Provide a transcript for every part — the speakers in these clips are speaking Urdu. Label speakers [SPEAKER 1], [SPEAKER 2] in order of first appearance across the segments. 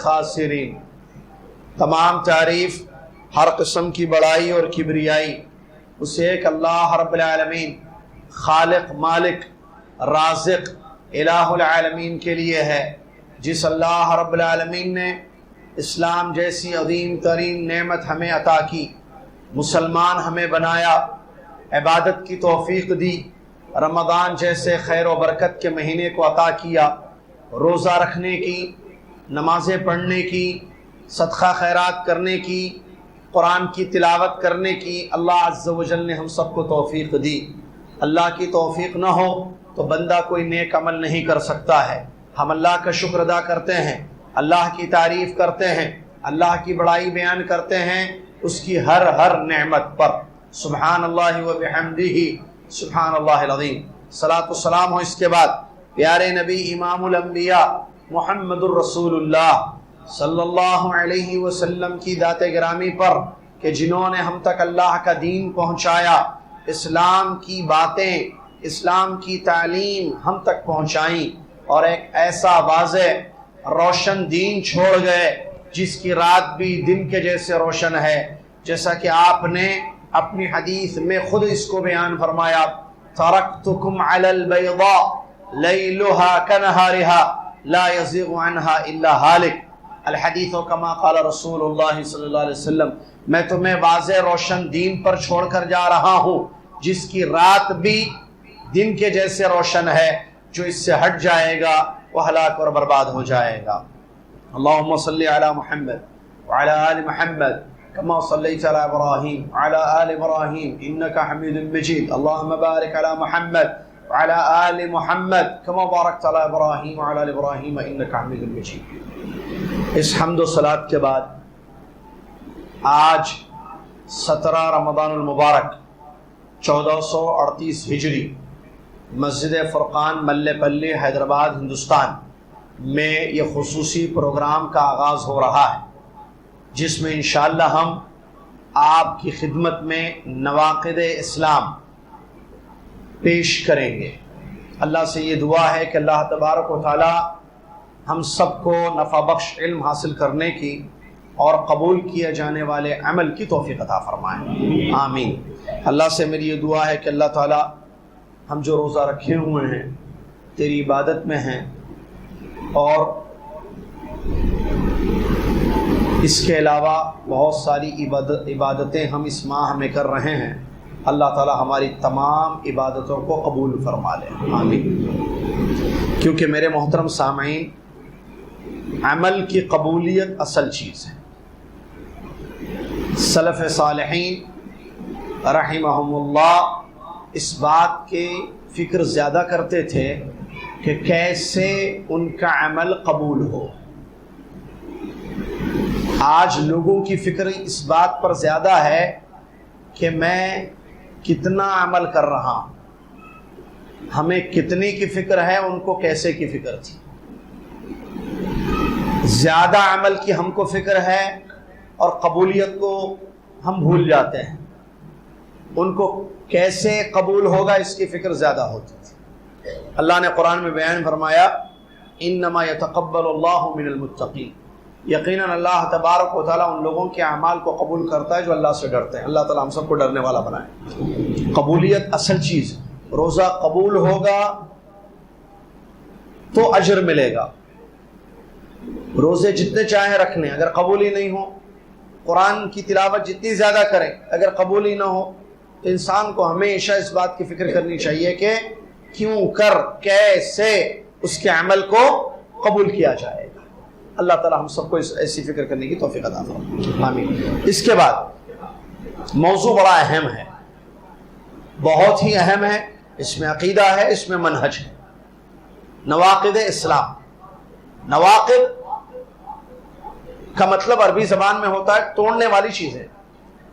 [SPEAKER 1] خاسرین۔ تمام تعریف، ہر قسم کی بڑائی اور کبریائی اسے ایک اللہ رب العالمین، خالق، مالک، رازق، الہ العالمین کے لیے ہے، جس اللہ رب العالمین نے اسلام جیسی عظیم ترین نعمت ہمیں عطا کی، مسلمان ہمیں بنایا، عبادت کی توفیق دی، رمضان جیسے خیر و برکت کے مہینے کو عطا کیا، روزہ رکھنے کی، نمازیں پڑھنے کی، صدقہ خیرات کرنے کی، قرآن کی تلاوت کرنے کی اللہ عز و جل نے ہم سب کو توفیق دی۔ اللہ کی توفیق نہ ہو تو بندہ کوئی نیک عمل نہیں کر سکتا ہے۔ ہم اللہ کا شکر ادا کرتے ہیں، اللہ کی تعریف کرتے ہیں، اللہ کی بڑائی بیان کرتے ہیں اس کی ہر نعمت پر۔ سبحان اللہ و بحمدہ سبحان اللہ العظیم۔ صلاۃ والسلام ہو اس کے بعد پیارے نبی امام الانبیاء محمد الرسول اللہ صلی اللہ علیہ وسلم کی ذات گرامی پر کہ جنہوں نے ہم تک اللہ کا دین پہنچایا، اسلام کی باتیں، اسلام کی تعلیم ہم تک پہنچائیں، اور ایک ایسا واضح روشن دین چھوڑ گئے جس کی رات بھی دن کے جیسے روشن ہے، جیسا کہ آپ نے اپنی حدیث میں خود اس کو بیان فرمایا، ترکتکم علی البیضاء لیلها کنہارها لا یزیغ عنها الا ہالک، الحدیث کما قال رسول اللہ صلی اللہ علیہ وسلم، میں تمہیں واضح روشن دین پر چھوڑ کر جا رہا ہوں جس کی رات بھی دن کے جیسے روشن ہے، جو اس سے ہٹ جائے گا وہ ہلاک اور برباد ہو جائے گا۔ اللہم صلی علی محمد وعلی آل محمد کما صلیت علی ابراہیم وعلی آل ابراہیم انکا حمید مجید، اللہم بارک علی محمد وعلی آل محمد کما بارکت علی ابراہیم وعلی آل ابراہیم انکا حمید مجید۔ اس حمد و صلاۃ کے بعد آج 17 رمضان المبارک 1438 ہجری مسجد فرقان ملے پلی حیدرآباد ہندوستان میں یہ خصوصی پروگرام کا آغاز ہو رہا ہے، جس میں انشاءاللہ ہم آپ کی خدمت میں نواقض اسلام پیش کریں گے۔ اللہ سے یہ دعا ہے کہ اللہ تبارک و تعالی ہم سب کو نفع بخش علم حاصل کرنے کی اور قبول کیے جانے والے عمل کی توفیق عطا فرمائیں، آمین۔ اللہ سے میری یہ دعا ہے کہ اللہ تعالی ہم جو روزہ رکھے ہوئے ہیں تیری عبادت میں ہیں، اور اس کے علاوہ بہت ساری عبادتیں ہم اس ماہ میں کر رہے ہیں، اللہ تعالی ہماری تمام عبادتوں کو قبول فرما لے، آمین۔ کیونکہ میرے محترم سامعین، عمل کی قبولیت اصل چیز ہے۔ سلف صالحین رحمہم اللہ اس بات کی فکر زیادہ کرتے تھے کہ کیسے ان کا عمل قبول ہو۔ آج لوگوں کی فکر اس بات پر زیادہ ہے کہ میں کتنا عمل کر رہا ہوں، ہمیں کتنے کی فکر ہے، ان کو کیسے کی فکر تھی۔ زیادہ عمل کی ہم کو فکر ہے اور قبولیت کو ہم بھول جاتے ہیں، ان کو کیسے قبول ہوگا اس کی فکر زیادہ ہوتی تھی۔ اللہ نے قرآن میں بیان فرمایا، انما یتقبل اللہ من المتقین، یقیناً اللہ تبارک و تعالیٰ ان لوگوں کے اعمال کو قبول کرتا ہے جو اللہ سے ڈرتے ہیں۔ اللہ تعالیٰ ہم سب کو ڈرنے والا بنائے۔ قبولیت اصل چیز، روزہ قبول ہوگا تو اجر ملے گا، روزے جتنے چاہیں رکھنے، اگر قبول ہی نہیں ہو، قرآن کی تلاوت جتنی زیادہ کریں، اگر قبول ہی نہ ہو، تو انسان کو ہمیشہ اس بات کی فکر کرنی چاہیے کہ کیوں کر کیسے اس کے عمل کو قبول کیا جائے گا۔ اللہ تعالی ہم سب کو ایسی فکر کرنے کی توفیق عطا فرمائے، آمین۔ اس کے بعد موضوع بڑا اہم ہے، بہت ہی اہم ہے، اس میں عقیدہ ہے، اس میں منہج ہے، نواقض اسلام۔ نواقض کا مطلب عربی زبان میں ہوتا ہے توڑنے والی چیزیں،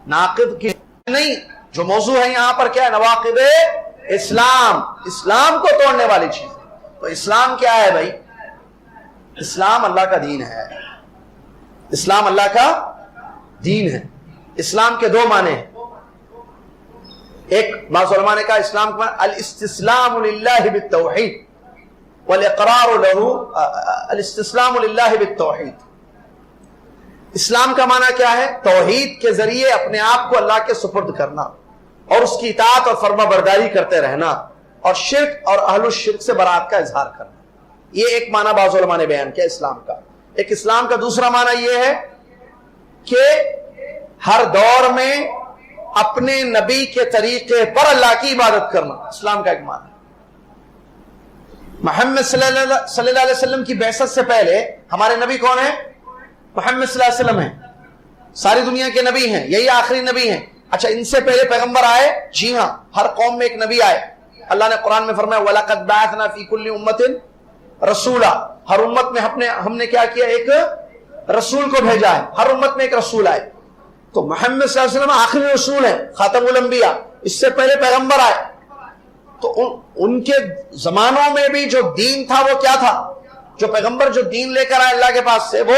[SPEAKER 1] ناقض کی نہیں۔ جو موضوع ہے یہاں پر کیا ہے؟ نواقض اسلام، اسلام کو توڑنے والی چیز۔ تو اسلام کیا ہے بھائی؟ اسلام اللہ کا دین ہے، اسلام اللہ کا دین ہے۔ اسلام کے دو معنی ہیں، ایک بعض علماء نے کہا اسلام کا معنی الاستسلام للہ بالتوحید والاقرار له، الاستسلام للہ بالتوحید، اسلام کا معنی کیا ہے؟ توحید کے ذریعے اپنے آپ کو اللہ کے سپرد کرنا اور اس کی اطاعت اور فرما برداری کرتے رہنا، اور شرک اور اہل الشرک سے برات کا اظہار کرنا. یہ ایک معنی بعض علماء نے بیان کیا اسلام کا. ایک اسلام کا دوسرا معنی یہ ہے کہ ہر دور میں اپنے نبی کے طریقے پر اللہ کی عبادت کرنا اسلام کا ایک معنی. محمد صلی اللہ علیہ وسلم کی بعثت سے پہلے ہمارے نبی کون ہیں؟ محمد صلی اللہ علیہ وسلم ہیں. ساری دنیا کے نبی ہیں، یہی آخری نبی ہیں. اچھا، ان سے پہلے پیغمبر آئے؟ جی ہاں، ہر قوم میں ایک نبی آئے. اللہ نے قرآن میں فرمایا وَلَقَدْ بَعَثْنَا فِي كُلِّ أُمَّةٍ رَسُولًا، ہر امت میں ہم نے کیا کیا؟ ایک رسول کو بھیجا ہے. ہر امت میں ایک رسول آئے. تو محمد صلی اللہ علیہ وسلم آخری رسول ہیں، خاتم الانبیاء. اس سے پہلے پیغمبر آئے. تو ان کے زمانوں میں بھی جو دین تھا وہ کیا تھا؟ جو پیغمبر جو دین لے کر آئے اللہ کے پاس سے، وہ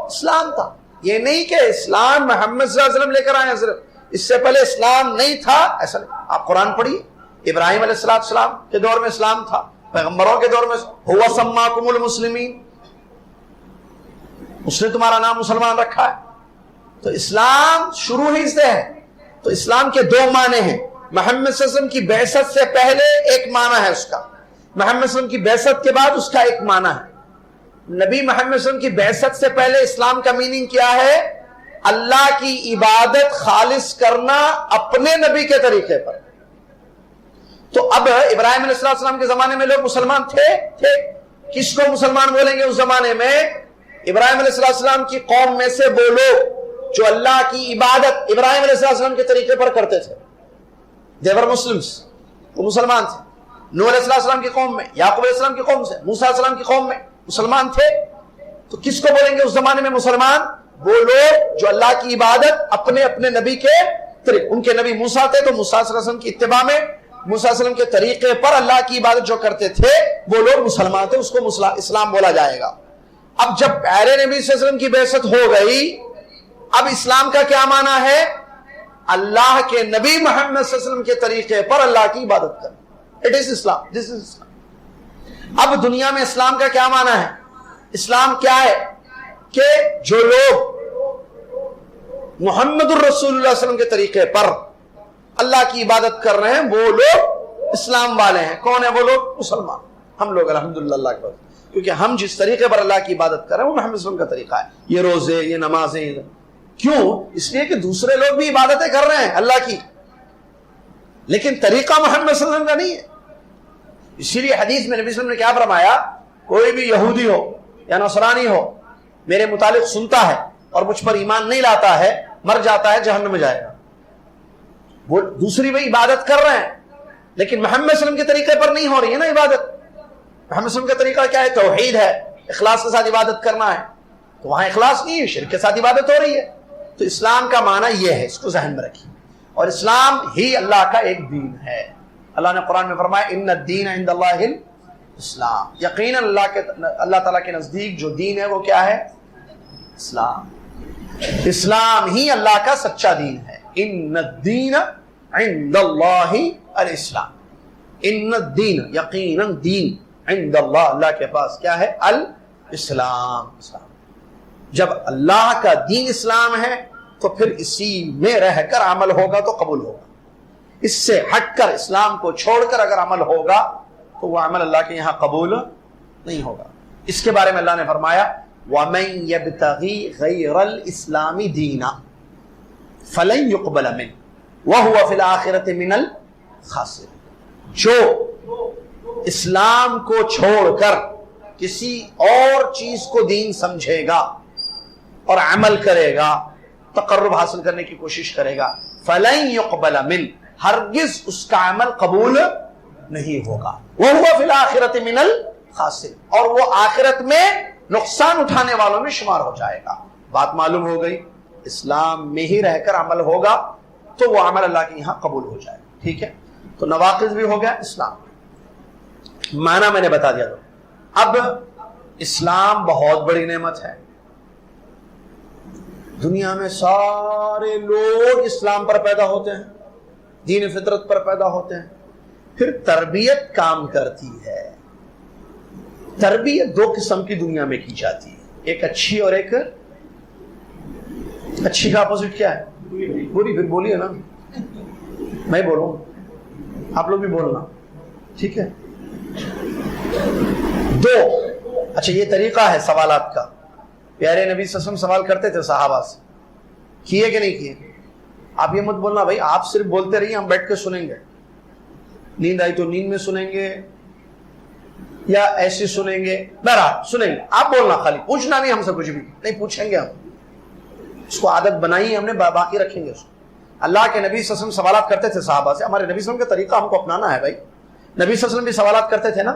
[SPEAKER 1] اسلام تھا. یہ نہیں کہ اسلام محمد صلی اللہ علیہ وسلم لے کر آئے ہیں، صرف اس سے پہلے اسلام نہیں تھا، ایسا نہیں. آپ قرآن پڑھیے، ابراہیم علیہ السلام کے دور میں اسلام تھا، پیغمبروں کے دور میں ہوا سماکم المسلمین، اس نے تمہارا نام مسلمان رکھا ہے. تو اسلام شروع ہی سے ہے. تو اسلام کے دو معنی ہیں. محمد صلی اللہ علیہ وسلم کی بعثت سے پہلے ایک معنی ہے اس کا، محمد صلی اللہ علیہ وسلم کی بعثت کے بعد اس کا ایک معنی ہے. نبی محمد صلی اللہ علیہ وسلم کی بعثت سے پہلے اسلام کا میننگ کیا ہے؟ اللہ کی عبادت خالص کرنا اپنے نبی کے طریقے پر. تو اب ابراہیم علیہ السلام کے زمانے میں لوگ مسلمان تھے. کس کو مسلمان بولیں گے اس زمانے میں؟ ابراہیم علیہ السلام کی قوم میں سے وہ لوگ جو اللہ کی عبادت ابراہیم علیہ السلام کے طریقے پر کرتے تھے. دیور مسلمز، وہ مسلمان تھے. نوح علیہ السلام کی قوم میں، یعقوب علیہ السلام کی قوم سے، موسیٰ علیہ السلام کی قوم میں مسلمان تھے. تو کس کو بولیں گے اس زمانے میں مسلمان؟ وہ لوگ جو اللہ کی عبادت اپنے نبی کے طریقے. ان کے نبی موسیٰ تھے، تو موسیٰ صلی اللہ علیہ وسلم کی اتباع میں موسیٰ علیہ السلام کے طریقے پر اللہ کی عبادت جو کرتے تھے وہ لوگ مسلمان تھے. اس کو اسلام بولا جائے گا. اب جب پیارے نبی صلی اللہ علیہ وسلم کی بعثت ہو گئی، اب اسلام کا کیا معنی ہے؟ اللہ کے نبی محمد صلی اللہ علیہ وسلم کے طریقے پر اللہ کی عبادت کرنا. اٹ از اسلام، دس از اسلام. اب دنیا میں اسلام کا کیا معنی ہے؟ اسلام کیا ہے؟ کہ جو لوگ محمد الرسول اللہ صلی اللہ علیہ وسلم کے طریقے پر اللہ کی عبادت کر رہے ہیں وہ لوگ اسلام والے ہیں. کون ہیں وہ لوگ؟ مسلمان. ہم لوگ الحمدللہ اللہ کے بعد، کیونکہ ہم جس طریقے پر اللہ کی عبادت کر رہے ہیں وہ محمد صلی اللہ علیہ وسلم کا طریقہ ہے. یہ روزے، یہ نمازیں. کیوں؟ اس لیے کہ دوسرے لوگ بھی عبادتیں کر رہے ہیں اللہ کی، لیکن طریقہ محمد صلی اللہ علیہ وسلم کا نہیں ہے. اسی لیے حدیث میں نبی صلی اللہ علیہ وسلم نے کیا فرمایا؟ کوئی بھی یہودی ہو یا نصرانی ہو میرے متعلق سنتا ہے اور مجھ پر ایمان نہیں لاتا ہے، مر جاتا ہے، جہنم میں جائے گا. وہ دوسری بھی عبادت کر رہے ہیں لیکن محمد صلی اللہ علیہ وسلم کے طریقے پر نہیں ہو رہی ہے نا عبادت. محمد صلی اللہ علیہ وسلم کا طریقہ کیا ہے؟ توحید ہے، اخلاص کے ساتھ عبادت کرنا ہے. تو وہاں اخلاص نہیں ہے، شرک کے ساتھ عبادت ہو رہی ہے. تو اسلام کا معنی یہ ہے، اس کو ذہن میں رکھیے. اور اسلام ہی اللہ کا ایک دین ہے. اللہ نے قرآن میں فرمایا ان الدین عند اللہ الاسلام، یقیناً اللہ تعالیٰ کے نزدیک جو دین ہے وہ کیا ہے؟ اسلام. اسلام ہی اللہ کا سچا دین ہے. ان الدین عند اللہ الاسلام. ان الدین، یقیناً دین، عند اللہ، اللہ کے پاس کیا ہے؟ الاسلام. اسلام. جب اللہ کا دین اسلام ہے تو پھر اسی میں رہ کر عمل ہوگا تو قبول ہوگا. اس سے ہٹ کر اسلام کو چھوڑ کر اگر عمل ہوگا تو وہ عمل اللہ کے یہاں قبول نہیں ہوگا. اس کے بارے میں اللہ نے فرمایا وَمَن يَبْتَغِي غَيْرَ الْإِسْلَامِ دِينًا فَلَن يُقْبَلَ مِنْهُ وَهُوَ فِي الْآخِرَةِ مِنَ الْخَاسِرِينَ. جو اسلام کو چھوڑ کر کسی اور چیز کو دین سمجھے گا اور عمل کرے گا، تقرب حاصل کرنے کی کوشش کرے گا، فَلَن يُقْبَلَ مِنْهُ، ہرگز اس کا عمل قبول نہیں ہوگا. وَهُوَ فِي الْآخِرَةِ مِنَ الْخَاسِرِينَ، اور وہ آخرت میں نقصان اٹھانے والوں میں شمار ہو جائے گا. بات معلوم ہو گئی؟ اسلام میں ہی رہ کر عمل ہوگا تو وہ عمل اللہ کے یہاں قبول ہو جائے گا. ٹھیک ہے، تو نواقض بھی ہو گیا اسلام. معنی میں نے بتا دیا. اب اسلام بہت بڑی نعمت ہے. دنیا میں سارے لوگ اسلام پر پیدا ہوتے ہیں، دین فطرت پر پیدا ہوتے ہیں. پھر تربیت کام کرتی ہے. تربیت دو قسم کی دنیا میں کی جاتی ہے، ایک اچھی اور ایک اچھی کا اپوزٹ کیا ہے؟ بری. پھر بولیے نا, میں بولوں, آپ لوگ بھی بولنا, ٹھیک ہے. دو, اچھا یہ طریقہ ہے سوالات کا. پیارے نبی صلی اللہ علیہ وسلم سوال کرتے تھے صحابہ سے, کیے کہ نہیں کیے؟ آپ یہ مت بولنا بھائی آپ صرف بولتے رہیے ہم بیٹھ کے سنیں گے, نیند آئی تو نیند میں سنیں گے یا ایسے سنیں گے, بہرحال سنیں گے. آپ بولنا, خالی پوچھنا نہیں ہم سے کچھ بھی نہیں, پوچھیں گے ہم. اس کو عادت بنائی ہم نے, باقی رکھیں گے اس کو. اللہ کے نبی صلی اللہ علیہ وسلم سوالات کرتے تھے صحابہ سے. ہمارے نبی صلی اللہ علیہ وسلم کا طریقہ ہم کو اپنانا ہے بھائی. نبی صلی اللہ علیہ وسلم بھی سوالات کرتے تھے نا.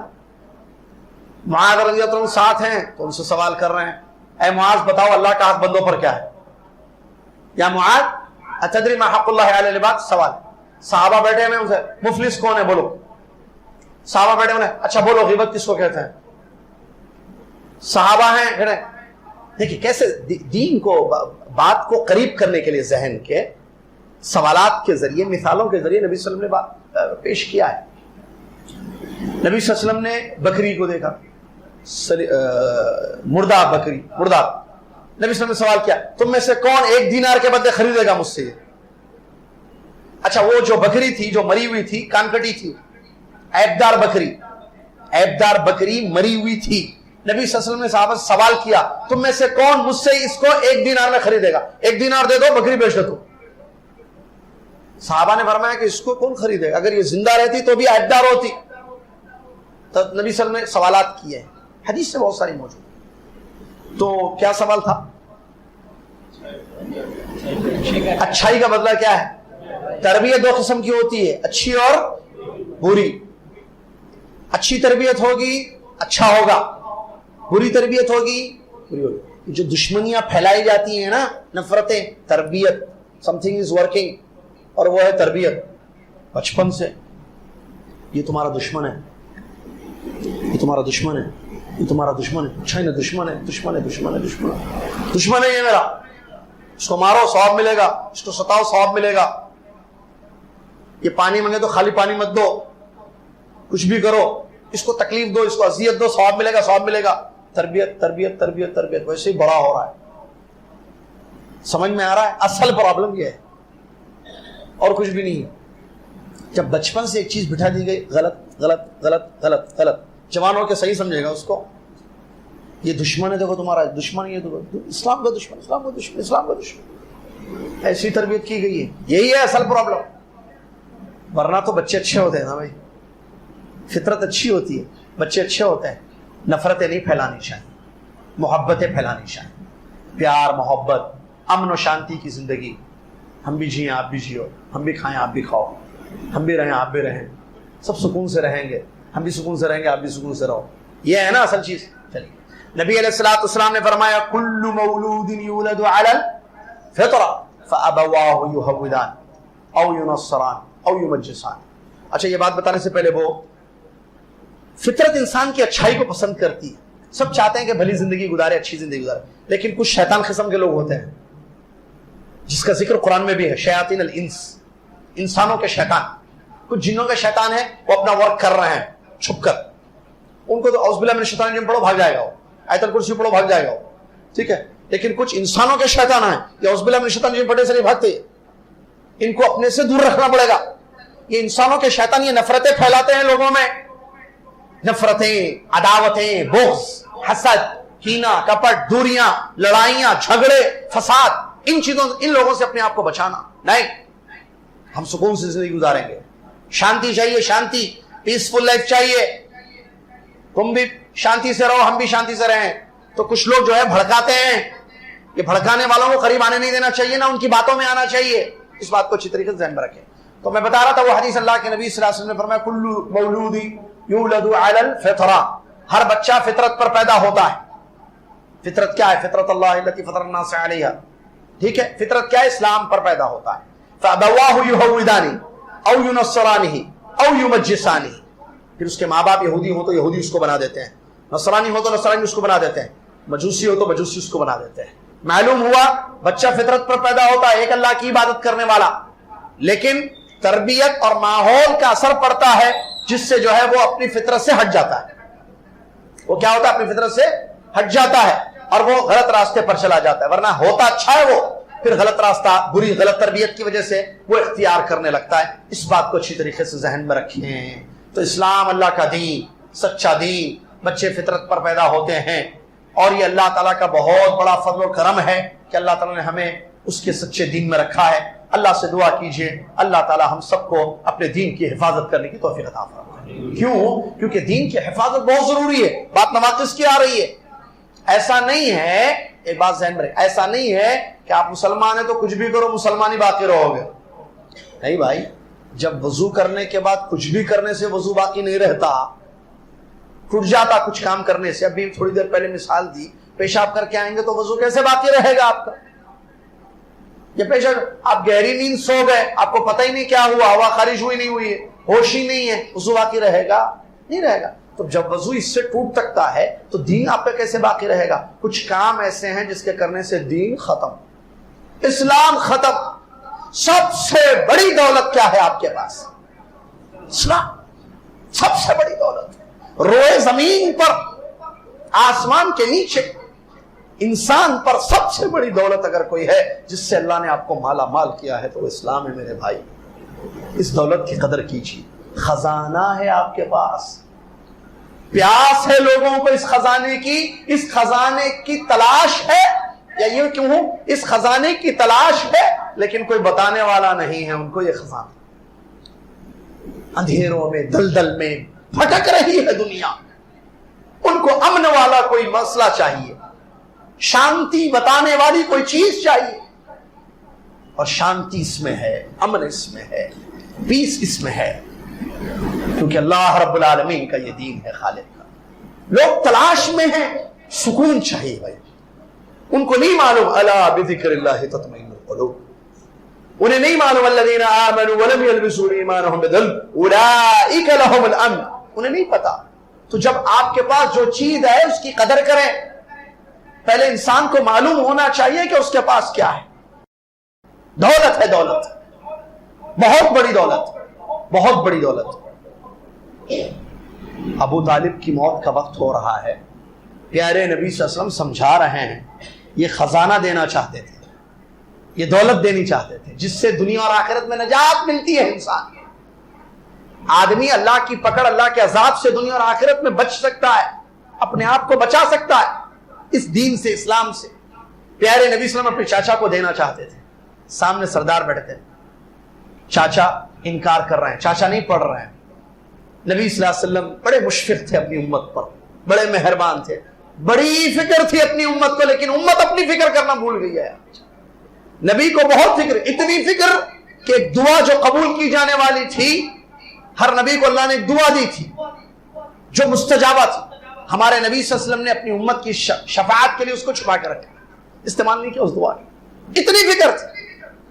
[SPEAKER 1] معاذ رضی اللہ عنہ ساتھ ہیں تو ان سے سوال کر رہے ہیں, اے معاذ بتاؤ اللہ کا حق بندوں پر کیا ہے؟ یا معاذ اتدری ما حق اللہ علی العباد؟ سوال. صحابہ بیٹھے ہیں, ان سے مفلس کون ہے بولو. صحابہ بیٹھے ہیں, اچھا بولو غیبت کس کو کہتے ہیں؟ صحابہ ہیں. دیکھیے کیسے دین کو, بات کو قریب کرنے کے لیے ذہن کے سوالات کے ذریعے, مثالوں کے ذریعے نبی صلی اللہ علیہ وسلم نے پیش کیا ہے. نبی صلی اللہ علیہ وسلم نے بکری کو دیکھا, مردہ بکری, مردہ. نبی صلی اللہ علیہ وسلم نے سوال کیا, تم میں سے کون 1 دینار کے بدلے خریدے گا مجھ سے؟ اچھا وہ جو بکری تھی جو مری ہوئی تھی, کان کٹی تھی, عیبدار بکری, عیبدار بکری مری ہوئی تھی. نبی صلی اللہ علیہ وسلم نے صحابہ سے سوال کیا, تم میں سے کون مجھ سے اس کو 1 دینار میں خریدے گا؟ 1 دینار دے دو, بکری بیچ دو. صحابہ نے فرمایا کہ اس کو کون خریدے گا؟ اگر یہ زندہ رہتی تو بھی عیبدار ہوتی. تو نبی صلی اللہ علیہ وسلم نے سوالات کیے, حدیث سے بہت ساری موجود. تو کیا سوال تھا؟ اچھائی کا بدلہ کیا ہے؟ تربیت 2 قسم کی ہوتی ہے, اچھی اور بری. اچھی تربیت ہوگی اچھا ہوگا, بری تربیت ہوگی بری ہوگی. جو دشمنیاں پھیلائی جاتی ہیں نا, نفرتیں, تربیت, سم تھنگ از ورکنگ, اور وہ ہے تربیت بچپن سے. یہ تمہارا دشمن ہے, یہ تمہارا دشمن ہے, یہ تمہارا دشمن ہے. اچھا نا, دشمن ہے, دشمن ہے, دشمن ہے, دشمن ہے, دشمن ہے یہ میرا, اس کو مارو ثواب ملے گا, اس کو ستاؤ ثواب ملے گا. یہ پانی مانگے تو خالی پانی مت دو, کچھ بھی کرو, اس کو تکلیف دو, اس کو اذیت دو, ثواب ملے گا, ثواب ملے گا. تربیت تربیت تربیت تربیت, ویسے ہی بڑا ہو رہا ہے. سمجھ میں آ رہا ہے؟ اصل پرابلم یہ ہے اور کچھ بھی نہیں ہے. جب بچپن سے ایک چیز بٹھا دی گئی, غلط غلط غلط غلط غلط, جوان ہو کے صحیح سمجھے گا اس کو. یہ دشمن ہے, دیکھو تمہارا دشمن, یہ اسلام کا دشمن, اسلام کا دشمن, اسلام کا دشمن. ایسی تربیت کی گئی ہے. یہی ہے اصل پرابلم. ورنہ تو بچے اچھے ہوتے ہیں نا بھائی, فطرت اچھی ہوتی ہے, بچے اچھے ہوتے ہیں. نفرتیں نہیں پھیلانی چاہیے, محبتیں پھیلانی چاہیے, پیار محبت, امن و شانتی کی زندگی. ہم بھی جئیں آپ بھی جیو, ہم بھی کھائیں آپ بھی کھاؤ, ہم بھی رہیں آپ بھی رہیں, سب سکون سے رہیں گے, ہم بھی سکون سے رہیں گے, آپ بھی سکون سے رہو. یہ ہے نا اصل چیز. چلیے, نبی علیہ الصلوۃ والسلام نے فرمایا کل مولود یولد علی الفطرہ فابواہ یہودان او ینصران او یمجسان. اچھا یہ بات بتانے سے پہلے, وہ فطرت انسان کی اچھائی کو پسند کرتی ہے. سب چاہتے ہیں کہ بھلی زندگی گزارے, اچھی زندگی گزارے, لیکن کچھ شیطان قسم کے لوگ ہوتے ہیں جس کا ذکر قرآن میں بھی ہے, شیاطین الانس, انسانوں کے شیطان. کچھ جنوں کے شیطان ہیں, وہ اپنا ورک کر رہے ہیں چھپ کر. ان کو تو اعوذ باللہ من الشیطان الرجیم پڑھو بھاگ جائے گا, آیت الکرسی پڑھو بھاگ جائے گا, ٹھیک ہے. لیکن کچھ انسانوں کے شیطان ہیں, یہ اعوذ باللہ من الشیطان الرجیم پڑھنے سے نہیں بھاگتے, ان کو اپنے سے دور رکھنا پڑے گا. یہ انسانوں کے شیطان یہ نفرتیں پھیلاتے ہیں لوگوں میں, نفرتیں, عداوتیں, بغض, حسد, کینہ, کپٹ, دوریاں, لڑائیاں, جھگڑے, فساد, ان چیزوں, ان لوگوں سے اپنے آپ کو بچانا. نہیں, ہم سکون سے زندگی گزاریں گے, شانتی چاہیے, شانتی, پیسفل لائف چاہیے, تم بھی شانتی سے رہو, ہم بھی شانتی سے رہیں. تو کچھ لوگ جو ہے بھڑکاتے ہیں, یہ بھڑکانے والوں کو قریب آنے نہیں دینا چاہیے, نہ ان کی باتوں میں آنا چاہیے. اس بات کو اچھی طریقے سے ذہن میں رکھیں. تو میں بتا رہا تھا وہ حدیث اللہ کے نبی صلی اللہ علیہ وسلم نے فرمایا کل مولود یولد علی الفطرہ, ہر بچہ فطرت پر پیدا ہوتا ہے. فطرت کیا ہے؟ فطرت اللہ التی فطر الناس علیہا, ٹھیک ہے. فطرت کیا ہے؟ اسلام پر پیدا ہوتا ہے. فابواہ یہودانی او ینصرانہ او یمجسانہ, پھر اس کے ماں باپ یہودی ہو تو یہودی اس کو بنا دیتے ہیں, نصرانی ہو تو نصرانی اس کو بنا دیتے ہیں, مجوسی ہو تو مجوسی اس کو بنا دیتے ہیں. معلوم ہوا بچہ فطرت پر پیدا ہوتا ہے, ایک اللہ کی عبادت کرنے والا, لیکن تربیت اور ماحول کا اثر پڑتا ہے جس سے جو ہے وہ اپنی فطرت سے ہٹ جاتا ہے. وہ کیا ہوتا ہے؟ اپنی فطرت سے ہٹ جاتا ہے اور وہ غلط راستے پر چلا جاتا ہے. ورنہ ہوتا اچھا ہے وہ, پھر غلط راستہ، بری غلط تربیت کی وجہ سے وہ اختیار کرنے لگتا ہے۔ اس بات کو اچھی طریقے سے ذہن میں رکھیں۔ تو اسلام اللہ کا دین، سچا دین، بچے فطرت پر پیدا ہوتے ہیں، اور یہ اللہ تعالیٰ کا بہت بڑا فضل و کرم ہے کہ اللہ تعالیٰ نے ہمیں اس کے سچے دین میں رکھا ہے۔ اللہ سے دعا کیجئے اللہ تعالیٰ ہم سب کو اپنے دین کی حفاظت کرنے کی توفیق عطا فرمائے۔ کیوں؟ کیونکہ دین کی حفاظت بہت ضروری ہے۔ بات نواقص کی آ رہی ہے۔ ایسا نہیں ہے، ایک بات ذہن میں رکھیں، ایسا نہیں ہے کہ آپ مسلمان ہیں تو کچھ بھی کرو مسلمان ہی باقی رہو گے۔ نہیں بھائی، جب وضو کرنے کے بعد کچھ بھی کرنے سے وضو باقی نہیں رہتا، ٹوٹ جاتا کچھ کام کرنے سے۔ ابھی تھوڑی دیر پہلے مثال دی، پیشاب کر کے آئیں گے تو وضو کیسے باقی رہے گا آپ کا؟ یہ پیشاب، آپ گہری نیند سو گئے، آپ کو پتہ ہی نہیں کیا ہوا، ہوا خارج ہوئی نہیں ہوئی ہے، ہوش ہی نہیں ہے، وضو باقی رہے گا؟ نہیں رہے گا۔ تو جب وضو اس سے ٹوٹ سکتا ہے تو دین آپ کا کیسے باقی رہے گا؟ کچھ کام ایسے ہیں جس کے کرنے سے دین ختم، اسلام ختم۔ سب سے بڑی دولت کیا ہے آپ کے پاس؟ اسلام، سب سے بڑی دولت۔ روئے زمین پر، آسمان کے نیچے، انسان پر سب سے بڑی دولت اگر کوئی ہے جس سے اللہ نے آپ کو مالا مال کیا ہے تو وہ اسلام ہے میرے بھائی۔ اس دولت کی قدر کیجیے۔ خزانہ ہے آپ کے پاس، پیاس ہے لوگوں کو اس خزانے کی، اس خزانے کی تلاش ہے، یا یہ کیوں ہوں، اس خزانے کی تلاش ہے لیکن کوئی بتانے والا نہیں ہے ان کو یہ خزانہ۔ اندھیروں میں، دلدل میں بھٹک رہی ہے دنیا، ان کو امن والا کوئی مسئلہ چاہیے، شانتی بتانے والی کوئی چیز چاہیے، اور شانتی اس میں ہے، امن اس میں ہے، پیس اس میں ہے، کیونکہ اللہ رب العالمین کا یہ دین ہے، خالق کا۔ لوگ تلاش میں ہیں، سکون چاہیے بھائی، ان کو نہیں معلوم الا بذکر اللہ تطمئن القلوب، انہیں نہیں معلوم الذین آمنوا ولم یلبسوا ایمانہم بظلم اولئک لہم الامن، انہیں نہیں پتا۔ تو جب آپ کے پاس جو چیز ہے اس کی قدر کریں۔ پہلے انسان کو معلوم ہونا چاہیے کہ اس کے پاس کیا ہے۔ دولت ہے، دولت بہت بڑی دولت، بہت بڑی دولت۔ ابو طالب کی موت کا وقت ہو رہا ہے، پیارے نبی صلی اللہ علیہ وسلم سمجھا رہے ہیں، یہ خزانہ دینا چاہتے تھے، یہ دولت دینی چاہتے تھے جس سے دنیا اور آخرت میں نجات ملتی ہے۔ انسان آدمی اللہ کی پکڑ، اللہ کے عذاب سے دنیا اور آخرت میں بچ سکتا ہے، اپنے آپ کو بچا سکتا ہے اس دین سے، اسلام سے۔ پیارے نبی صلی اللہ علیہ وسلم اپنے چاچا کو دینا چاہتے تھے، سامنے سردار بیٹھتے ہیں، چاچا انکار کر رہے ہیں، چاچا نہیں پڑھ رہے ہیں۔ نبی صلی اللہ علیہ وسلم بڑے مشفق تھے اپنی امت پر، بڑے مہربان تھے، بڑی فکر تھی اپنی امت کو، لیکن امت اپنی فکر کرنا بھول گئی ہے۔ نبی کو بہت فکر، اتنی فکر کہ دعا جو قبول کی جانے والی تھی، ہر نبی کو اللہ نے ایک دعا دی تھی جو مستجابہ تھی۔ ہمارے نبی صلی اللہ علیہ وسلم نے اپنی امت کی شفاعت کے لیے اس کو چھپا کے رکھا، استعمال نہیں کیا اس دعا کی، اتنی فکر تھی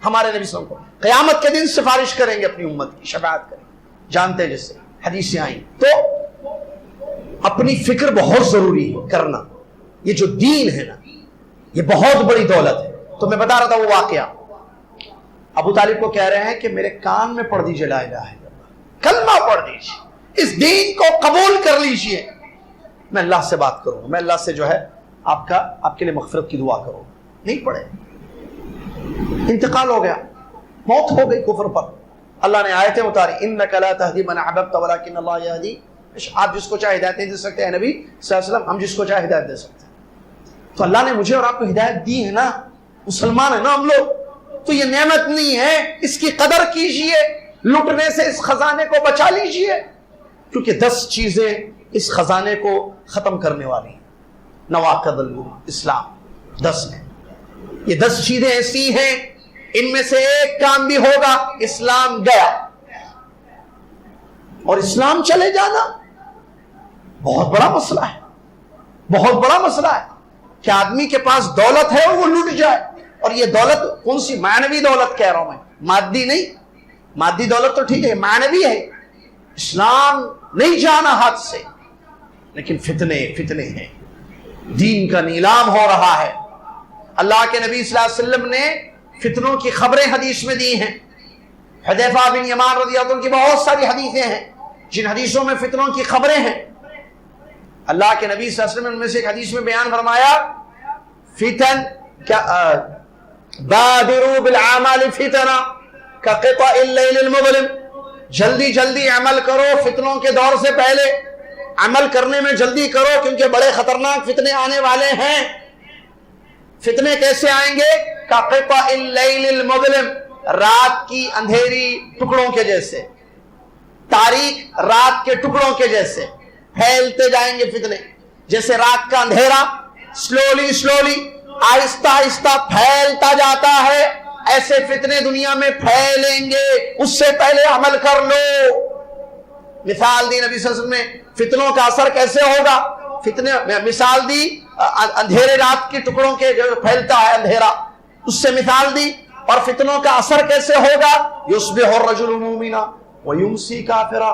[SPEAKER 1] ہمارے نبی صلی اللہ علیہ وسلم کو۔ قیامت کے دن سفارش کریں گے اپنی امت کی، شفاعت کریں گے، جانتے ہیں جس سے حدیثیں آئیں۔ تو اپنی فکر بہت ضروری ہے کرنا۔ یہ جو دین ہے نا، یہ بہت بڑی دولت ہے۔ تو میں بتا رہا تھا وہ واقعہ، ابو طالب کو کہہ رہے ہیں کہ میرے کان میں پڑھ دیجئے لا الہ الا اللہ، کلمہ پڑھ دیجئے، اس دین کو قبول کر لیجئے، میں اللہ سے بات کروں گا، میں اللہ سے جو ہے آپ کے لیے مغفرت کی دعا کروں گا۔ نہیں پڑھے، انتقال ہو گیا، موت ہو گئی کفر پر۔ اللہ نے آیتیں اتاری، انک لا تہدی من احببت ولکن اللہ یہدی، آپ جس کو چاہے ہدایت نہیں دے سکتے، اے نبی صلی اللہ علیہ وسلم، ہم جس کو چاہے ہدایت دے سکتے ہیں۔ تو اللہ نے مجھے اور آپ کو ہدایت دی ہے نا، مسلمان ہے نا ہم لوگ، تو یہ نعمت نہیں ہے، اس کی قدر کیجئے، لٹنے سے اس خزانے کو بچا لیجئے، کیونکہ 10 چیزیں اس خزانے کو ختم کرنے والی ہیں۔ نواقض الاسلام 10 ہیں، یہ 10 چیزیں ایسی ہیں، ان میں سے ایک کام بھی ہوگا اسلام گیا، اور اسلام چلے جانا بہت بڑا مسئلہ ہے، بہت بڑا مسئلہ ہے کہ آدمی کے پاس دولت ہے اور وہ لٹ جائے۔ اور یہ دولت کون سی؟ معنوی دولت کہہ رہا ہوں میں، مادی نہیں۔ مادی دولت تو ٹھیک ہے، معنوی ہے، اسلام نہیں جانا ہاتھ سے، لیکن فتنے ہیں، دین کا نیلام ہو رہا ہے۔ اللہ کے نبی صلی اللہ علیہ وسلم نے فتنوں کی خبریں حدیث میں دی ہیں، حذیفہ بن یمان رضی اللہ عنہ کی بہت ساری حدیثیں ہیں جن حدیثوں میں فتنوں کی خبریں ہیں۔ اللہ کے نبی صلی اللہ علیہ وسلم نے ان میں سے ایک حدیث میں بیان فرمایا، فتن کیا بادروا بالعمال فتنہ کقطع اللیل المظلم، جلدی جلدی عمل کرو فتنوں کے دور سے پہلے، عمل کرنے میں جلدی کرو کیونکہ بڑے خطرناک فتنے آنے والے ہیں۔ فتنے کیسے آئیں گے؟ کقطع اللیل المظلم، رات کی اندھیری ٹکڑوں کے جیسے، تاریک رات کے ٹکڑوں کے جیسے پھیلتے جائیں گے فتنے۔ جیسے رات کا اندھیرا سلولی آہستہ آہستہ پھیلتا جاتا ہے، ایسے فتنے دنیا میں پھیلیں گے، اس سے پہلے عمل کر لو۔ مثال دی نبی صلی اللہ علیہ وسلم نے فتنوں کا اثر کیسے ہوگا، فتنے مثال دی اندھیرے رات کے ٹکڑوں کے جو پھیلتا ہے اندھیرا، اس سے مثال دی، اور فتنوں کا اثر کیسے ہوگا، یصبح الرجل مومنا ویمسی کافرا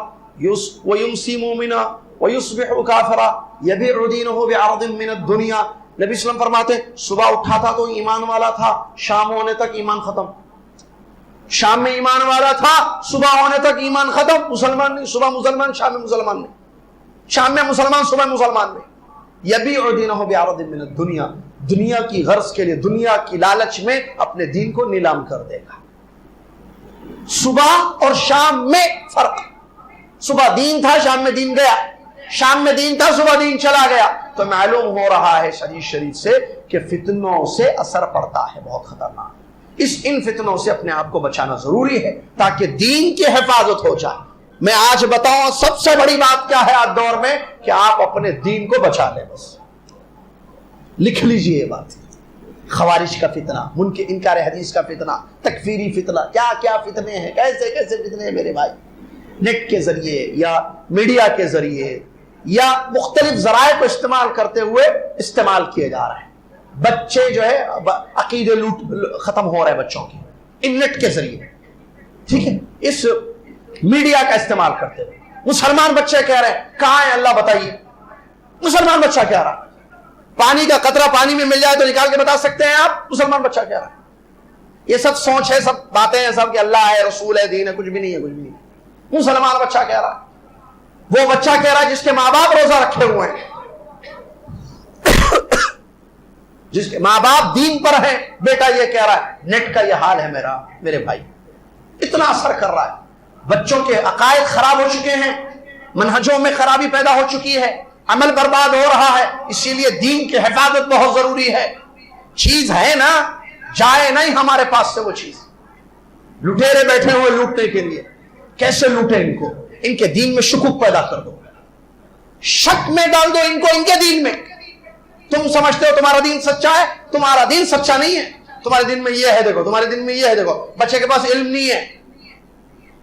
[SPEAKER 1] ویمسی مومنا ویصبح کافرا یبیع دینہ بعرض من الدنیا۔ نبی صلی اللہ علیہ وسلم فرماتے صبح اٹھا تھا تو ایمان والا تھا، شام ہونے تک ایمان ختم، شام میں ایمان والا تھا، صبح ہونے تک ایمان ختم، مسلمان نہیں، صبح مسلمان شام میں مسلمان نہیں، شام میں مسلمان صبح مسلمان نہیں۔ یبیع دینہ بعرض من الدنیا، دنیا کی غرض کے لیے، دنیا کی لالچ میں اپنے دین کو نیلام کر دے گا۔ صبح اور شام میں فرق، صبح دین تھا شام میں دین گیا، شام میں دین تھا صبح دین چلا گیا، تو معلوم ہو رہا ہے حدیث شریف سے کہ فتنوں سے اثر پڑتا ہے بہت خطرناک۔ ان فتنوں سے اپنے آپ کو بچانا ضروری ہے تاکہ دین کی حفاظت ہو جائے۔ میں آج بتاؤں سب سے بڑی بات کیا ہے آج دور میں، کہ آپ اپنے دین کو بچا لیں، بس لکھ لیجئے یہ بات۔ خوارج کا فتنہ، انکار حدیث کا فتنہ، تکفیری فتنہ، کیا کیا فتنے ہیں، کیسے کیسے فتنے ہیں میرے بھائی، نیٹ کے ذریعے یا میڈیا کے ذریعے یا مختلف ذرائع کو استعمال کرتے ہوئے استعمال کیے جا رہے ہیں۔ بچے جو ہے عقیدے ختم ہو رہے ہیں بچوں کے ان نیٹ کے ذریعے، ٹھیک ہے، اس میڈیا کا استعمال کرتے ہوئے۔ مسلمان بچے کہہ رہے ہیں کہاں ہے اللہ بتائیے، مسلمان بچہ کہہ رہا، پانی کا قطرہ پانی میں مل جائے تو نکال کے بتا سکتے ہیں آپ، مسلمان بچہ کہہ رہا۔ یہ سب سوچ ہے، سب باتیں ہیں، سب کہ اللہ ہے، رسول ہے، دین ہے، کچھ بھی نہیں ہے، کچھ بھی نہیں ہے۔ مسلمان بچہ کہہ رہا، وہ بچہ کہہ رہا ہے جس کے ماں باپ روزہ رکھے ہوئے ہیں، جس کے ماں باپ دین پر ہیں، بیٹا یہ کہہ رہا ہے نیٹ کا یہ حال ہے میرے بھائی، اتنا اثر کر رہا ہے، بچوں کے عقائد خراب ہو چکے ہیں، منہجوں میں خرابی پیدا ہو چکی ہے، عمل برباد ہو رہا ہے۔ اسی لیے دین کی حفاظت بہت ضروری ہے۔ چیز ہے نا، جائے نہیں ہمارے پاس سے وہ چیز، لٹیرے بیٹھے ہوئے لوٹنے کے لیے، کیسے لوٹے ان کو، ان کے دین میں شکوک پیدا کر دو، شک میں ڈال دو ان کو، ان کے دین میں۔ تم سمجھتے ہو تمہارا دین سچا ہے، تمہارا دین سچا نہیں ہے، تمہارے دین میں یہ ہے دیکھو، تمہارے دین میں یہ ہے دیکھو۔ بچے کے پاس علم نہیں ہے،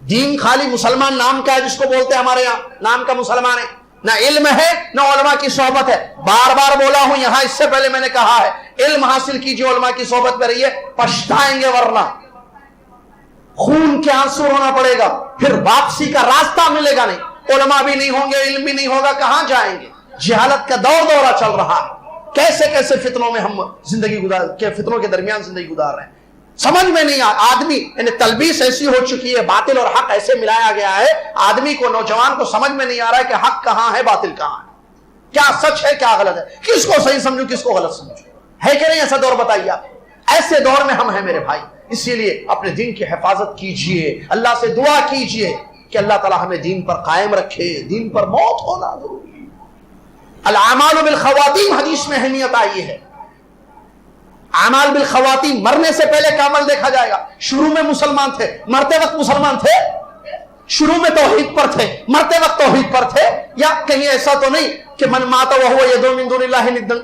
[SPEAKER 1] دین خالی مسلمان نام کا ہے، جس کو بولتے ہیں ہمارے یہاں نام کا مسلمان ہے، نہ علم ہے نہ علماء کی صحبت ہے۔ بار بار بولا ہوں یہاں، اس سے پہلے میں نے کہا ہے، علم حاصل کیجیے، علماء کی صحبت میں رہیے، پچھتائیں گے ورنہ خون کے آنسو ہونا پڑے گا، پھر واپسی کا راستہ ملے گا نہیں۔ علماء بھی نہیں ہوں گے، علم بھی نہیں ہوگا، کہاں جائیں گے؟ جہالت کا دورہ چل رہا ہے، کیسے کیسے فتنوں میں ہم فتنوں کے درمیان زندگی گزار رہے ہیں، سمجھ میں نہیں آدمی، یعنی تلبیس ایسی ہو چکی ہے، باطل اور حق ایسے ملایا گیا ہے، آدمی کو، نوجوان کو سمجھ میں نہیں آ رہا ہے کہ حق کہاں ہے، باطل کہاں ہے، کیا سچ ہے کیا غلط ہے، کس کو صحیح سمجھوں کس کو غلط سمجھوں، ہے کہ نہیں ایسا دور؟ بتائیے آپ، ایسے دور میں ہم ہیں میرے بھائی۔ اسی لیے اپنے دین کی حفاظت کیجئے، اللہ سے دعا کیجئے کہ اللہ تعالی ہمیں دین پر قائم رکھے، دین پر موت ہونا ضروری ہے۔ الاعمال بالخواتیم حدیث میں اہمیت آئی ہے، اعمال بالخواتیم، مرنے سے پہلے کا عمل دیکھا جائے گا۔ شروع میں مسلمان تھے، مرتے وقت مسلمان تھے، شروع میں توحید پر تھے، مرتے وقت توحید پر تھے، یا کہیں ایسا تو نہیں کہ من مات وہو یدعو من دون اللہ ندا،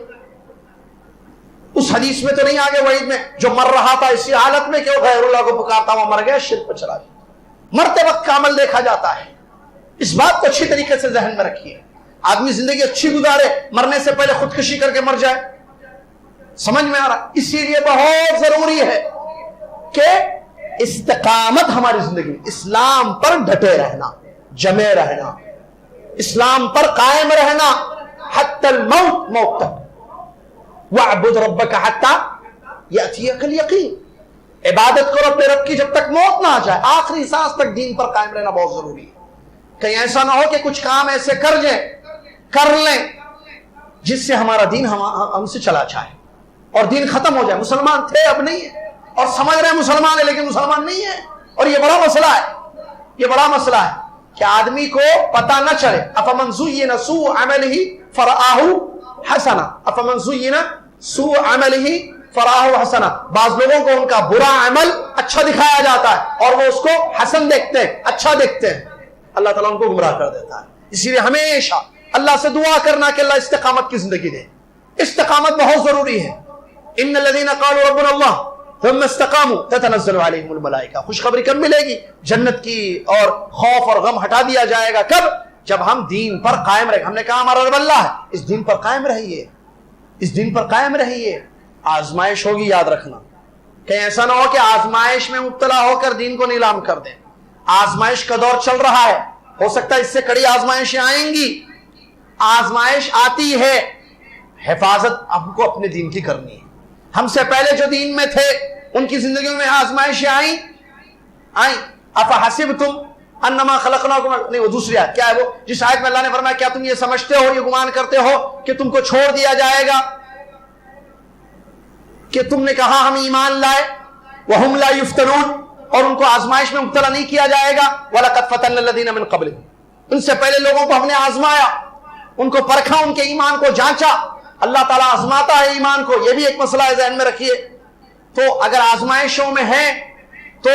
[SPEAKER 1] اس حدیث میں تو نہیں آگے وعید میں جو مر رہا تھا اسی حالت میں کہ وہ غیر اللہ کو پکارتا ہوا مر گیا، شرک پر چلا گیا۔ مرتے وقت کا عمل دیکھا جاتا ہے، اس بات کو اچھی طریقے سے ذہن میں رکھیے۔ آدمی زندگی اچھی گزارے، مرنے سے پہلے خودکشی کر کے مر جائے، سمجھ میں آ رہا؟ اسی لیے بہت ضروری ہے کہ استقامت ہماری زندگی میں، اسلام پر ڈٹے رہنا، جمے رہنا، اسلام پر قائم رہنا، حتی الموت، موت تک۔ وَاعْبُدْ رَبَّكَ حَتَّى يَأْتِيَكَ الْيَقِينُ، عبادت کرو اپنے رب کی جب تک موت نہ آ جائے، آخری سانس تک دین پر قائم رہنا بہت ضروری ہے۔ کہیں ایسا نہ ہو کہ کچھ کام ایسے کر لیں جس سے ہمارا دین ہم سے چلا جائے اور دین ختم ہو جائے، مسلمان تھے اب نہیں ہے، اور سمجھ رہے ہیں مسلمان ہے لیکن مسلمان نہیں ہے. اور یہ بڑا مسئلہ ہے, یہ بڑا مسئلہ ہے کہ آدمی کو پتہ نہ چلے. افمن زین سوء عملہ فرآہ حسنا, افمن زین سوء عملہ فرآہ حسنا. بعض لوگوں کو ان کا برا عمل اچھا دکھایا جاتا ہے اور وہ اس کو حسن دیکھتے ہیں, اچھا دیکھتے ہیں. اللہ تعالیٰ ان کو گمراہ کر دیتا ہے. اسی لیے ہمیشہ اللہ سے دعا کرنا کہ اللہ استقامت کی زندگی دے. استقامت بہت ضروری ہے. ان الذین قالوا ربنا اللہ ثم استقاموا تتنزل علیہم الملائکہ. خوشخبری کب ملے گی؟ جنت کی. اور خوف اور غم ہٹا دیا جائے گا کب؟ جب ہم دین پر قائم رہیں. ہم نے کہا ہمارا رب اللہ ہے, اس دین پر قائم رہیے, اس دین پر قائم رہیے. آزمائش ہوگی, یاد رکھنا. کہیں ایسا نہ ہو کہ آزمائش میں مبتلا ہو کر دین کو نیلام کر دیں. آزمائش کا دور چل رہا ہے, ہو سکتا ہے اس سے کڑی آزمائشیں آئیں گی. آزمائش آتی ہے, حفاظت ہم کو اپنے دین کی کرنی ہے. ہم سے پہلے جو دین میں تھے ان کی زندگیوں میں آزمائشیں آئیں. افحسبتم انما خلقناکم, نہیں وہ دوسری آیت کیا ہے, وہ جس آیت میں اللہ نے فرمایا کیا تم یہ سمجھتے ہو, یہ گمان کرتے ہو کہ تم کو چھوڑ دیا جائے گا, کہ تم نے کہا ہم ایمان لائے, وہم لا یفتنون, اور ان کو آزمائش میں مبتلا نہیں کیا جائے گا. وَلَقَدْ فَتَنَّا الَّذِينَ مِن قَبْلِهِمْ, ان سے پہلے لوگوں کو ہم نے آزمایا, ان کو پرکھا, ان کے ایمان کو جانچا. اللہ تعالیٰ آزماتا ہے ایمان کو, یہ بھی ایک مسئلہ ہے, ذہن میں رکھیے. تو اگر آزمائشوں میں ہیں تو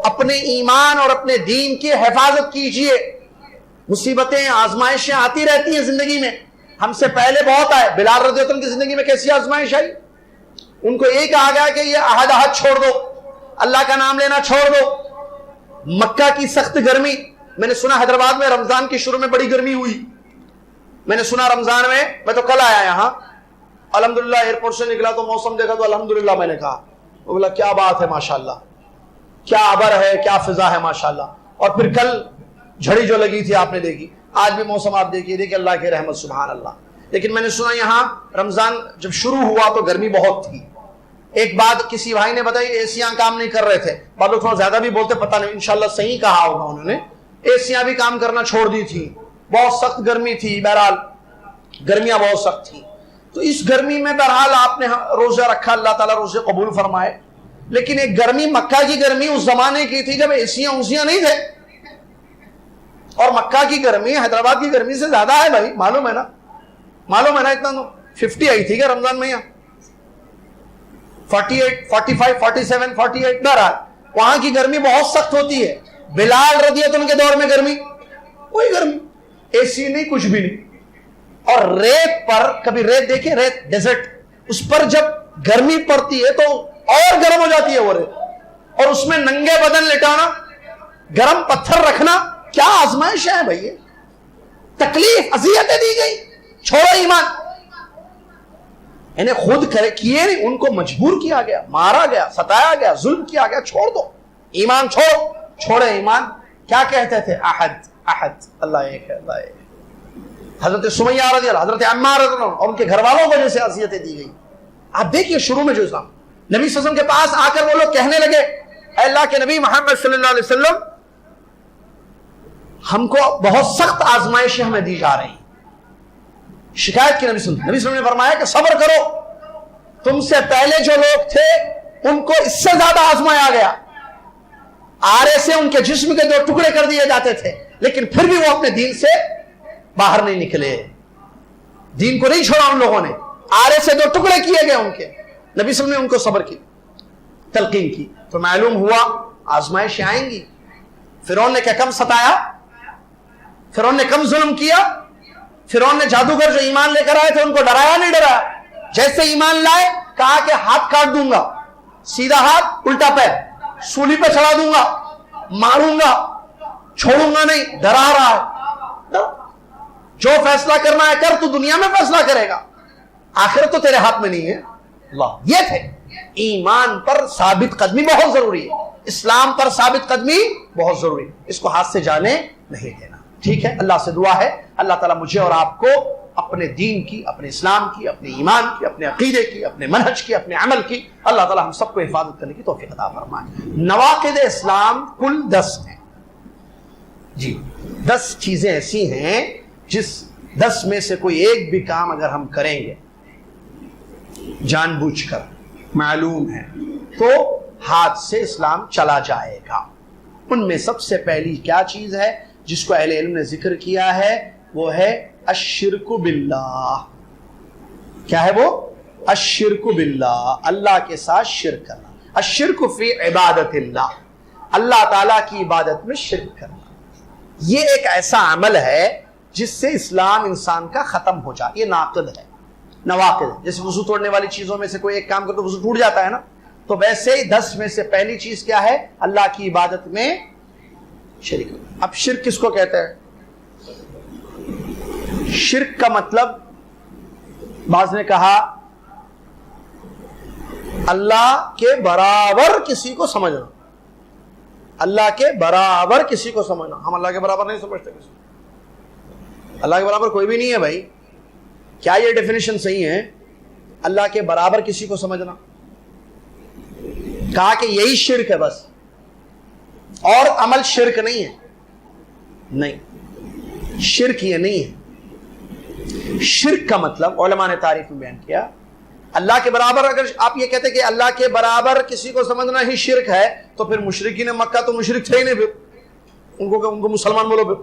[SPEAKER 1] اپنے ایمان اور اپنے دین کی حفاظت کیجئے. مصیبتیں آزمائشیں آتی رہتی ہیں زندگی میں. ہم سے پہلے بہت آئے. بلال رضی اللہ عنہ کی زندگی میں کیسی آزمائش آئی؟ ان کو یہ کہا گیا کہ یہ عہد چھوڑ دو, اللہ کا نام لینا چھوڑ دو. مکہ کی سخت گرمی, میں نے سنا حیدرآباد میں رمضان کے شروع میں بڑی گرمی ہوئی. میں نے سنا رمضان میں تو کل آیا یہاں, الحمدللہ ایئرپورٹ سے نکلا تو موسم دیکھا تو الحمدللہ میں نے کہا, وہ بولا کیا بات ہے ماشاءاللہ, کیا ابر ہے, کیا فضا ہے ماشاءاللہ. اور پھر کل جھڑی جو لگی تھی آپ نے دیکھی, آج بھی موسم آپ دیکھیے اللہ کی رحمت, سبحان اللہ. لیکن میں نے سنا یہاں رمضان جب شروع ہوا تو گرمی بہت تھی. ایک بات کسی بھائی نے بتائی, ایسیاں کام نہیں کر رہے تھے. بعض لوگ تھوڑا زیادہ بھی بولتے, پتہ نہیں, انشاءاللہ صحیح کہا ہوگا انہوں نے, ایسیاں بھی کام کرنا چھوڑ دی تھی. بہت سخت گرمی تھی. بہرحال گرمیاں بہت سخت تھی. تو اس گرمی میں بہرحال آپ نے روزہ رکھا, اللہ تعالیٰ روزے قبول فرمائے. لیکن ایک گرمی, مکہ کی گرمی اس زمانے کی تھی جب ایسیاں نہیں تھے, اور مکہ کی گرمی حیدرآباد کی گرمی سے زیادہ ہے بھائی, معلوم ہے نا, معلوم ہے نا. اتنا 50 آئی تھی کیا رمضان میں, یہاں 48, 45, 47, 48 نہ رہا. وہاں کی گرمی بہت سخت ہوتی ہے. بلال رضی اللہ عنہ کے دور میں گرمی, کوئی گرمی, اے سی نہیں, کچھ بھی نہیں. اور ریت پر, کبھی ریت دیکھیں, ریت ڈیزرٹ, اس پر جب گرمی پڑتی ہے تو اور گرم ہو جاتی ہے وہ ریت, اور اس میں ننگے بدن لٹانا, گرم پتھر رکھنا, کیا آزمائش ہے بھائی, تکلیف, اذیتیں دی گئی. چھوڑو ایمان, انہیں خود کیے نہیں, ان کو مجبور کیا گیا, مارا گیا, ستایا گیا, ظلم کیا گیا. چھوڑ دو ایمان, چھوڑے ایمان. کیا کہتے تھے؟ احد, اللہ ایک ہے, اللہ ایک. حضرت سمیہ رضی اللہ, حضرت عمار رضی اللہ اور ان کے گھر والوں کو جیسے اذیتیں دی گئی. آپ دیکھیے شروع میں جو اسلام, نبی صلی اللہ علیہ وسلم کے پاس آ کر وہ لوگ کہنے لگے, اے اللہ کے نبی محمد صلی اللہ علیہ وسلم, ہم کو بہت سخت آزمائشیں ہمیں دی جا رہی ہیں. شکایت کی نبی صلی اللہ علیہ وسلم نے فرمایا کہ صبر کرو, تم سے پہلے جو لوگ تھے ان کو اس سے زیادہ آزمایا گیا. آرے سے ان کے جسم کے 2 ٹکڑے کر دیے جاتے تھے, لیکن پھر بھی وہ اپنے دین سے باہر نہیں نکلے. دین کو نہیں چھوڑا ان لوگوں نے, آرے سے 2 ٹکڑے کیے گئے ان کے. نبی صلی اللہ علیہ وسلم نے ان کو صبر کی تلقین کی. تو معلوم ہوا آزمائشیں آئیں گی. فرعون نے کیا کم ستایا, فرعون نے کم ظلم کیا. فرعون نے جادوگر جو ایمان لے کر آئے تھے ان کو ڈرایا نہیں ڈرایا. جیسے ایمان لائے کہا کہ ہاتھ کاٹ دوں گا, سیدھا ہاتھ الٹا پیر, سولی پہ چڑھا دوں گا, ماروں گا, چھوڑوں گا نہیں. ڈرا رہا ہے, جو فیصلہ کرنا ہے کر, تو دنیا میں فیصلہ کرے گا, آخرت تو تیرے ہاتھ میں نہیں ہے. اللہ, یہ تھے. ایمان پر ثابت قدمی بہت ضروری ہے, اسلام پر ثابت قدمی بہت ضروری ہے. اس کو ہاتھ سے جانے نہیں دینا. ٹھیک ہے, اللہ سے دعا ہے اللہ تعالیٰ مجھے اور آپ کو اپنے دین کی, اپنے اسلام کی, اپنے ایمان کی, اپنے عقیدے کی, اپنے منہج کی, اپنے عمل کی, اللہ تعالیٰ ہم سب کو حفاظت کرنے کی توفیق عطا فرمائے. نواقض اسلام کل 10 ہیں جی. 10 چیزیں ایسی ہیں جس 10 میں سے کوئی ایک بھی کام اگر ہم کریں گے جان بوجھ کر, معلوم ہے, تو ہاتھ سے اسلام چلا جائے گا۔ ان میں سب سے پہلی کیا چیز ہے جس کو اہل علم نے ذکر کیا ہے، وہ ہے الشرک باللہ۔ کیا ہے وہ؟ الشرک باللہ، اللہ کے ساتھ شرک کرنا۔ الشرک فی عبادت اللہ، اللہ تعالیٰ کی عبادت میں شرک کرنا۔ یہ ایک ایسا عمل ہے جس سے اسلام انسان کا ختم ہو جاتا ہے، یہ ناقض ہے، نواقض ہے۔ جیسے وضو توڑنے والی چیزوں میں سے کوئی ایک کام کرے تو وضو ٹوٹ جاتا ہے نا، تو ویسے ہی 10 میں سے پہلی چیز کیا ہے؟ اللہ کی عبادت میں شرک۔ اب شرک کس کو کہتے ہیں؟ شرک کا مطلب بعض نے کہا اللہ کے برابر کسی کو سمجھنا، اللہ کے برابر کسی کو سمجھنا۔ ہم اللہ کے برابر نہیں سمجھتے کسی، اللہ کے برابر کوئی بھی نہیں ہے بھائی۔ کیا یہ ڈیفینیشن صحیح ہے؟ اللہ کے برابر کسی کو سمجھنا، کہا کہ یہی شرک ہے بس، اور عمل شرک نہیں ہے۔ نہیں، شرک یہ نہیں ہے۔ شرک کا مطلب علماء نے تعریف میں بیان کیا، اللہ کے برابر، اگر آپ یہ کہتے کہ اللہ کے برابر کسی کو سمجھنا ہی شرک ہے تو پھر مشرکین مکہ تو مشرک تھے ہی نہیں، پھر ان کو مسلمان بولو۔ پھر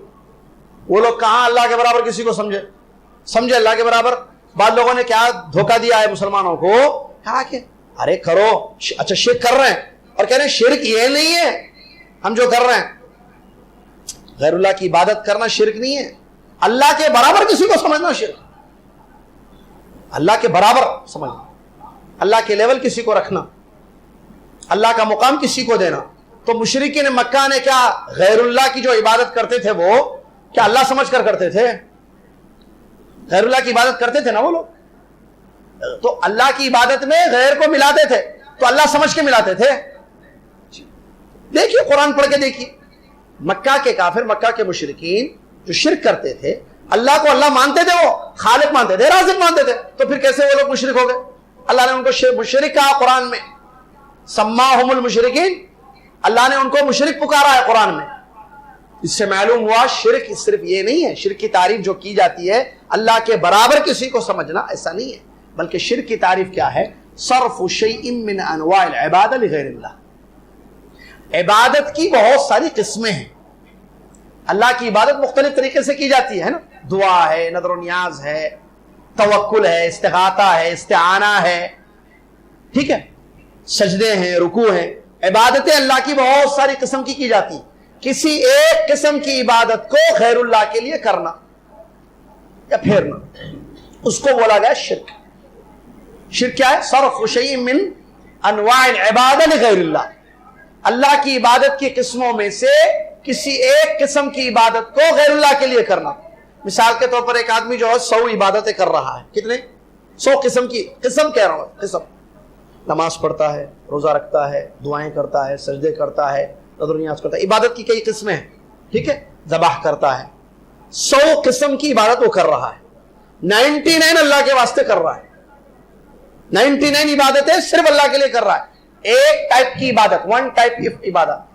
[SPEAKER 1] وہ لوگ کہاں اللہ کے برابر کسی کو سمجھے اللہ کے برابر؟ بعض لوگوں نے کیا دھوکہ دیا ہے مسلمانوں کو، کہا کہ ارے کرو، اچھا شرک کر رہے ہیں اور کہہ رہے ہیں شرک یہ نہیں ہے ہم جو کر رہے ہیں۔ غیر اللہ کی عبادت کرنا شرک نہیں ہے، اللہ کے برابر کسی کو سمجھنا شرک۔ اللہ کے برابر سمجھنا، اللہ کے لیول کسی کو رکھنا، اللہ کا مقام کسی کو دینا۔ تو مشرکین مکہ نے کیا غیر اللہ کی جو عبادت کرتے تھے وہ کیا اللہ سمجھ کر کرتے تھے؟ غیر اللہ کی عبادت کرتے تھے نا وہ لوگ، تو اللہ کی عبادت میں غیر کو ملاتے تھے، تو اللہ سمجھ کے ملاتے تھے۔ دیکھیے قرآن پڑھ کے دیکھیے، مکہ کے کافر، مکہ کے مشرکین جو شرک کرتے تھے، اللہ کو اللہ مانتے تھے، وہ خالق مانتے تھے، رازق مانتے تھے، تو پھر کیسے وہ لوگ مشرک ہو گئے؟ اللہ نے ان کو مشرک کہا قرآن میں، سماہم المشرکین، اللہ نے ان کو مشرک پکارا ہے قرآن میں۔ اس سے معلوم ہوا شرک صرف یہ نہیں ہے، شرک کی تعریف جو کی جاتی ہے اللہ کے برابر کسی کو سمجھنا، ایسا نہیں ہے، بلکہ شرک کی تعریف کیا ہے؟ صرف شیء من انواع العبادہ لغیر اللہ۔ عبادت کی بہت ساری قسمیں ہیں، اللہ کی عبادت مختلف طریقے سے کی جاتی ہے نا، دعا ہے، نظر و نیاز ہے، توکل ہے، استغاثہ ہے، استعانہ ہے، ٹھیک ہے، سجدے ہیں، رکوع ہیں۔ عبادتیں اللہ کی بہت ساری قسم کی جاتی ہیں۔ کسی ایک قسم کی عبادت کو غیر اللہ کے لیے کرنا یا پھیرنا، اس کو بولا گیا شرک۔ شرک کیا ہے؟ صرف شیء من انواع العبادہ لغیر اللہ، اللہ کی عبادت کی قسموں میں سے کسی ایک قسم کی عبادت کو غیر اللہ کے لیے کرنا۔ مثال کے طور پر ایک آدمی جو ہے 100 عبادتیں کر رہا ہے، کتنے؟ 100 قسم کی، قسم کہہ رہا ہوں، قسم، نماز پڑھتا ہے، روزہ رکھتا ہے، دعائیں کرتا ہے، سجدے کرتا ہے، نظر و نیاز کرتا ہے، عبادت کی کئی قسمیں ہیں، ٹھیک ہے، ذبح کرتا ہے، 100 قسم کی عبادت وہ کر رہا ہے، 99 اللہ کے واسطے کر رہا ہے، 99 عبادتیں صرف اللہ کے لیے کر رہا ہے، ایک ٹائپ کی عبادت، ون ٹائپ کی عبادت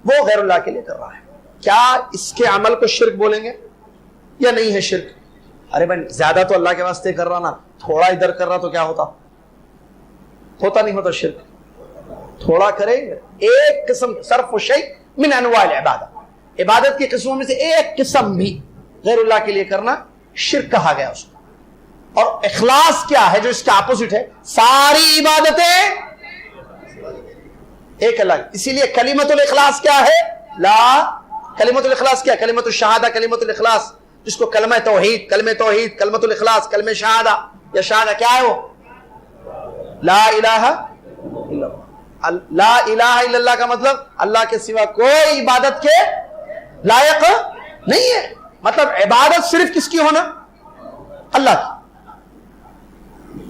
[SPEAKER 1] وہ غیر اللہ کے لیے کر رہا ہے۔ کیا اس کے عمل کو شرک بولیں گے یا نہیں ہے شرک؟ ارے بھائی زیادہ تو اللہ کے واسطے کر رہا نا، تھوڑا ادھر کر رہا تو کیا ہوتا نہیں ہوتا شرک؟ تھوڑا کریں گے، ایک قسم، صرف شیء من انواع العبادہ، عبادت کی قسموں میں سے ایک قسم بھی غیر اللہ کے لیے کرنا شرک کہا گیا اس کو۔ اور اخلاص کیا ہے جو اس کا اپوزٹ ہے؟ ساری عبادتیں ایک اللہ، اسی لیے کلمۃ الاخلاص کیا ہے؟ کلمۃ الاخلاص کیا؟ کلمۃ الشہادہ، کلمۃ الاخلاص، جس کو کلمہ توحید، کلمۃ الاخلاص، کلمہ شہادہ یا شہادہ کیا ہے وہ؟ لا الہ الا اللہ۔ لا الہ الا اللہ کا مطلب اللہ کے سوا کوئی عبادت کے لائق نہیں ہے، مطلب عبادت صرف کس کی ہونا؟ اللہ کی،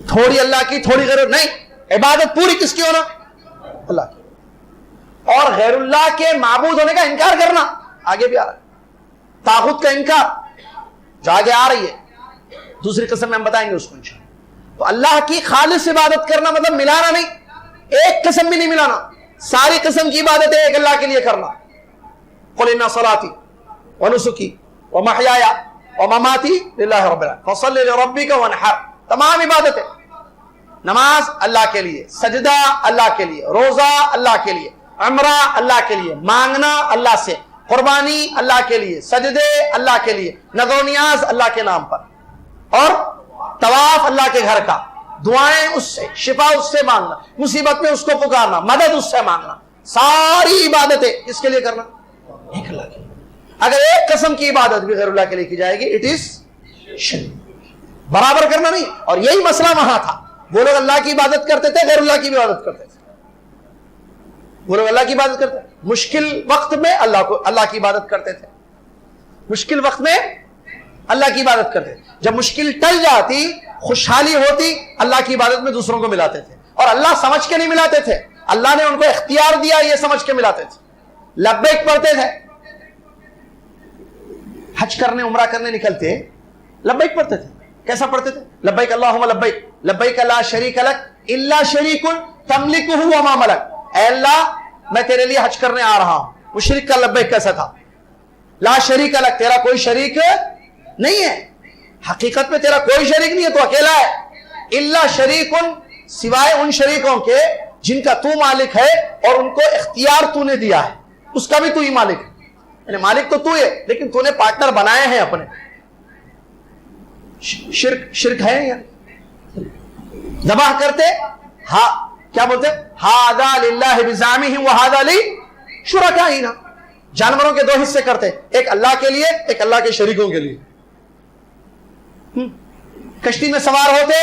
[SPEAKER 1] تھوڑی اللہ کی، تھوڑی غیر نہیں، عبادت پوری کس کی ہونا؟ اللہ کی۔ اور غیر اللہ کے معبود ہونے کا انکار کرنا، آگے بھی آ رہا ہے، طاغوت کا انکار جو آگے آ رہی ہے، دوسری قسم میں ہم بتائیں گے اس کو انشاءاللہ۔ تو اللہ کی خالص عبادت کرنا مطلب ملانا نہیں، ایک قسم بھی نہیں ملانا، ساری قسم کی عبادتیں ایک اللہ کے لیے کرنا۔ قل ان صلاتی ونسکی ومحیایا ومماتی للہ رب العالمین فصل لربک وانحر، تمام عبادتیں نماز اللہ کے لیے، سجدہ اللہ کے لیے، روزہ اللہ کے لیے، عمرہ اللہ کے لیے، مانگنا اللہ سے، قربانی اللہ کے لیے، سجدے اللہ کے لیے، نذر و نیاز اللہ کے نام پر، اور طواف اللہ کے گھر کا، دعائیں اس سے، شفا اس سے مانگنا، مصیبت میں اس کو پکارنا، مدد اس سے مانگنا، ساری عبادتیں کس کے لیے کرنا؟ ایک اللہ کے لیے۔ اگر ایک قسم کی عبادت بھی غیر اللہ کے لیے کی جائے گی، اٹ از شرک، برابر کرنا نہیں۔ اور یہی مسئلہ وہاں تھا، وہ لوگ اللہ کی عبادت کرتے تھے، غیر اللہ کی بھی عبادت کرتے تھے۔ وہ لوگ اللہ کی عبادت کرتے تھے، مشکل وقت میں اللہ کی عبادت کرتے تھے، مشکل وقت میں اللہ کی عبادت کرتے تھے، جب مشکل ٹل جاتی، خوشحالی ہوتی، اللہ کی عبادت میں دوسروں کو ملاتے تھے، اور اللہ سمجھ کے نہیں ملاتے تھے، اللہ نے ان کو اختیار دیا یہ سمجھ کے ملاتے تھے۔ لبیک پڑھتے تھے، حج کرنے عمرہ کرنے نکلتے لبیک پڑھتے تھے۔ کیسا پڑھتے تھے؟ لبیک اللہم لبیک، لبیک لا شریک لک الا شریک تملکہ وما ملک۔ اے اللہ میں تیرے لیے حج کرنے آ رہا ہوں۔ وہ شریک کا لبیک کیسا تھا؟ لا شریک لک، تیرا کوئی شریک نہیں ہے، حقیقت میں تیرا کوئی شریک نہیں ہے، تو اکیلا ہے۔ الا شریک، سوائے ان شریکوں کے جن کا تو مالک ہے اور ان کو اختیار تو نے دیا ہے، اس کا بھی تو ہی مالک ہے، یعنی مالک تو ہے لیکن تو نے پارٹنر بنائے ہیں اپنے۔ شرک ہے یا ذبح کرتے ہاں کیا بولتے؟ ھذا للہ بزعمہ وھذا لشرکائنا، جانوروں کے دو حصے کرتے، ایک اللہ کے لیے، ایک اللہ کے شریکوں کے لیے۔ کشتی میں سوار ہوتے،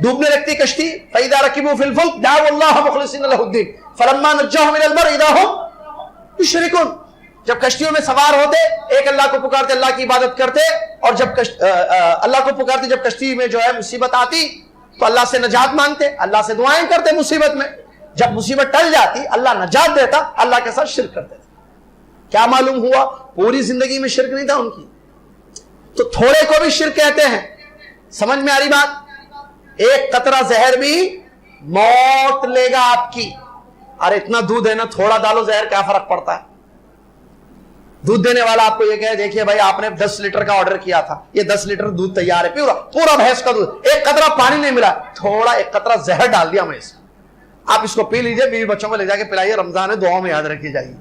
[SPEAKER 1] ڈوبنے لگتی کشتی، فَإِذَا رَكِبُوا فِي الْفُلْكِ دَعَوُا اللَّهَ مُخْلِصِينَ لَهُ الدِّينَ فَلَمَّا نَجَّاهُمْ إِلَى الْبَرِّ إِذَا هُمْ يُشْرِكُونَ۔ جب کشتیوں میں سوار ہوتے، ایک اللہ کو پکارتے، اللہ کی عبادت کرتے، اور جب اللہ کو پکارتے، جب کشتی میں جو ہے مصیبت آتی تو اللہ سے نجات مانگتے، اللہ سے دعائیں کرتے مصیبت میں۔ جب مصیبت ٹل جاتی، اللہ نجات دیتا، اللہ کے ساتھ شرک کرتے تھے۔ کیا معلوم ہوا؟ پوری زندگی میں شرک نہیں تھا ان کی، تو تھوڑے کو بھی شرک کہتے ہیں۔ سمجھ میں آ رہی بات؟ ایک قطرہ زہر بھی موت لے گا آپ کی۔ ارے اتنا دودھ ہے نا، تھوڑا ڈالو زہر، کیا فرق پڑتا ہے؟ دودھ دینے والا آپ کو یہ کہے دیکھیے بھائی آپ نے 10 لیٹر کا آرڈر کیا تھا، یہ 10 لیٹر دودھ تیار ہے، پورا بھینس کا دودھ، ایک قطرہ پانی نہیں ملا، تھوڑا ایک قطرہ زہر ڈال دیا میں اس میں، آپ اس کو پی لیجئے، بیوی بچوں کو لے جا کے پلائیے، رمضان ہے، دعاؤں میں یاد رکھی جائیے۔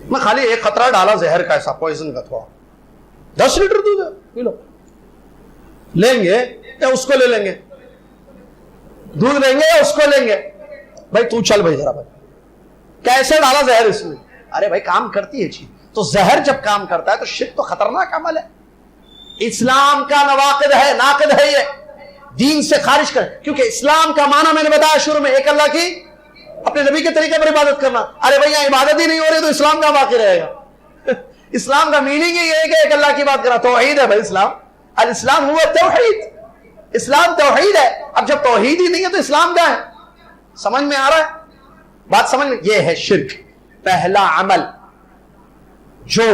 [SPEAKER 1] میں خالی ایک قطرہ ڈالا زہر کا، ایسا پوائزن کا، تھوڑا 10 لیٹر دودھ ہے، پی لو۔ لیں گے یا اس کو لے لیں گے؟ دودھ لیں گے یا اس کو لیں گے؟ بھائی تو چل بھائی ذرا، بھائی کیسے ڈالا زہر اس میں؟ ارے بھائی کام کرتی ہے چیز، تو زہر جب کام کرتا ہے تو شرک تو خطرناک عمل ہے، اسلام کا نواقض ہے، ناقض ہے، یہ دین سے خارج کر، کیونکہ اسلام کا معنی میں نے بتایا شروع میں، ایک اللہ کی اپنے نبی کے طریقے پر عبادت کرنا۔ ارے بھائی یہاں عبادت ہی نہیں ہو رہی تو اسلام کا باقی رہے گا؟ اسلام کا میننگ ہی ہے کہ ایک اللہ کی بات کرنا، توحید ہے بھائی اسلام، الاسلام ہوا توحید، اسلام توحید ہے۔ اب جب توحید ہی نہیں ہے تو اسلام کیا ہے؟ سمجھ میں آ رہا ہے بات؟ سمجھ میں؟ یہ ہے شرک، پہلا عمل جو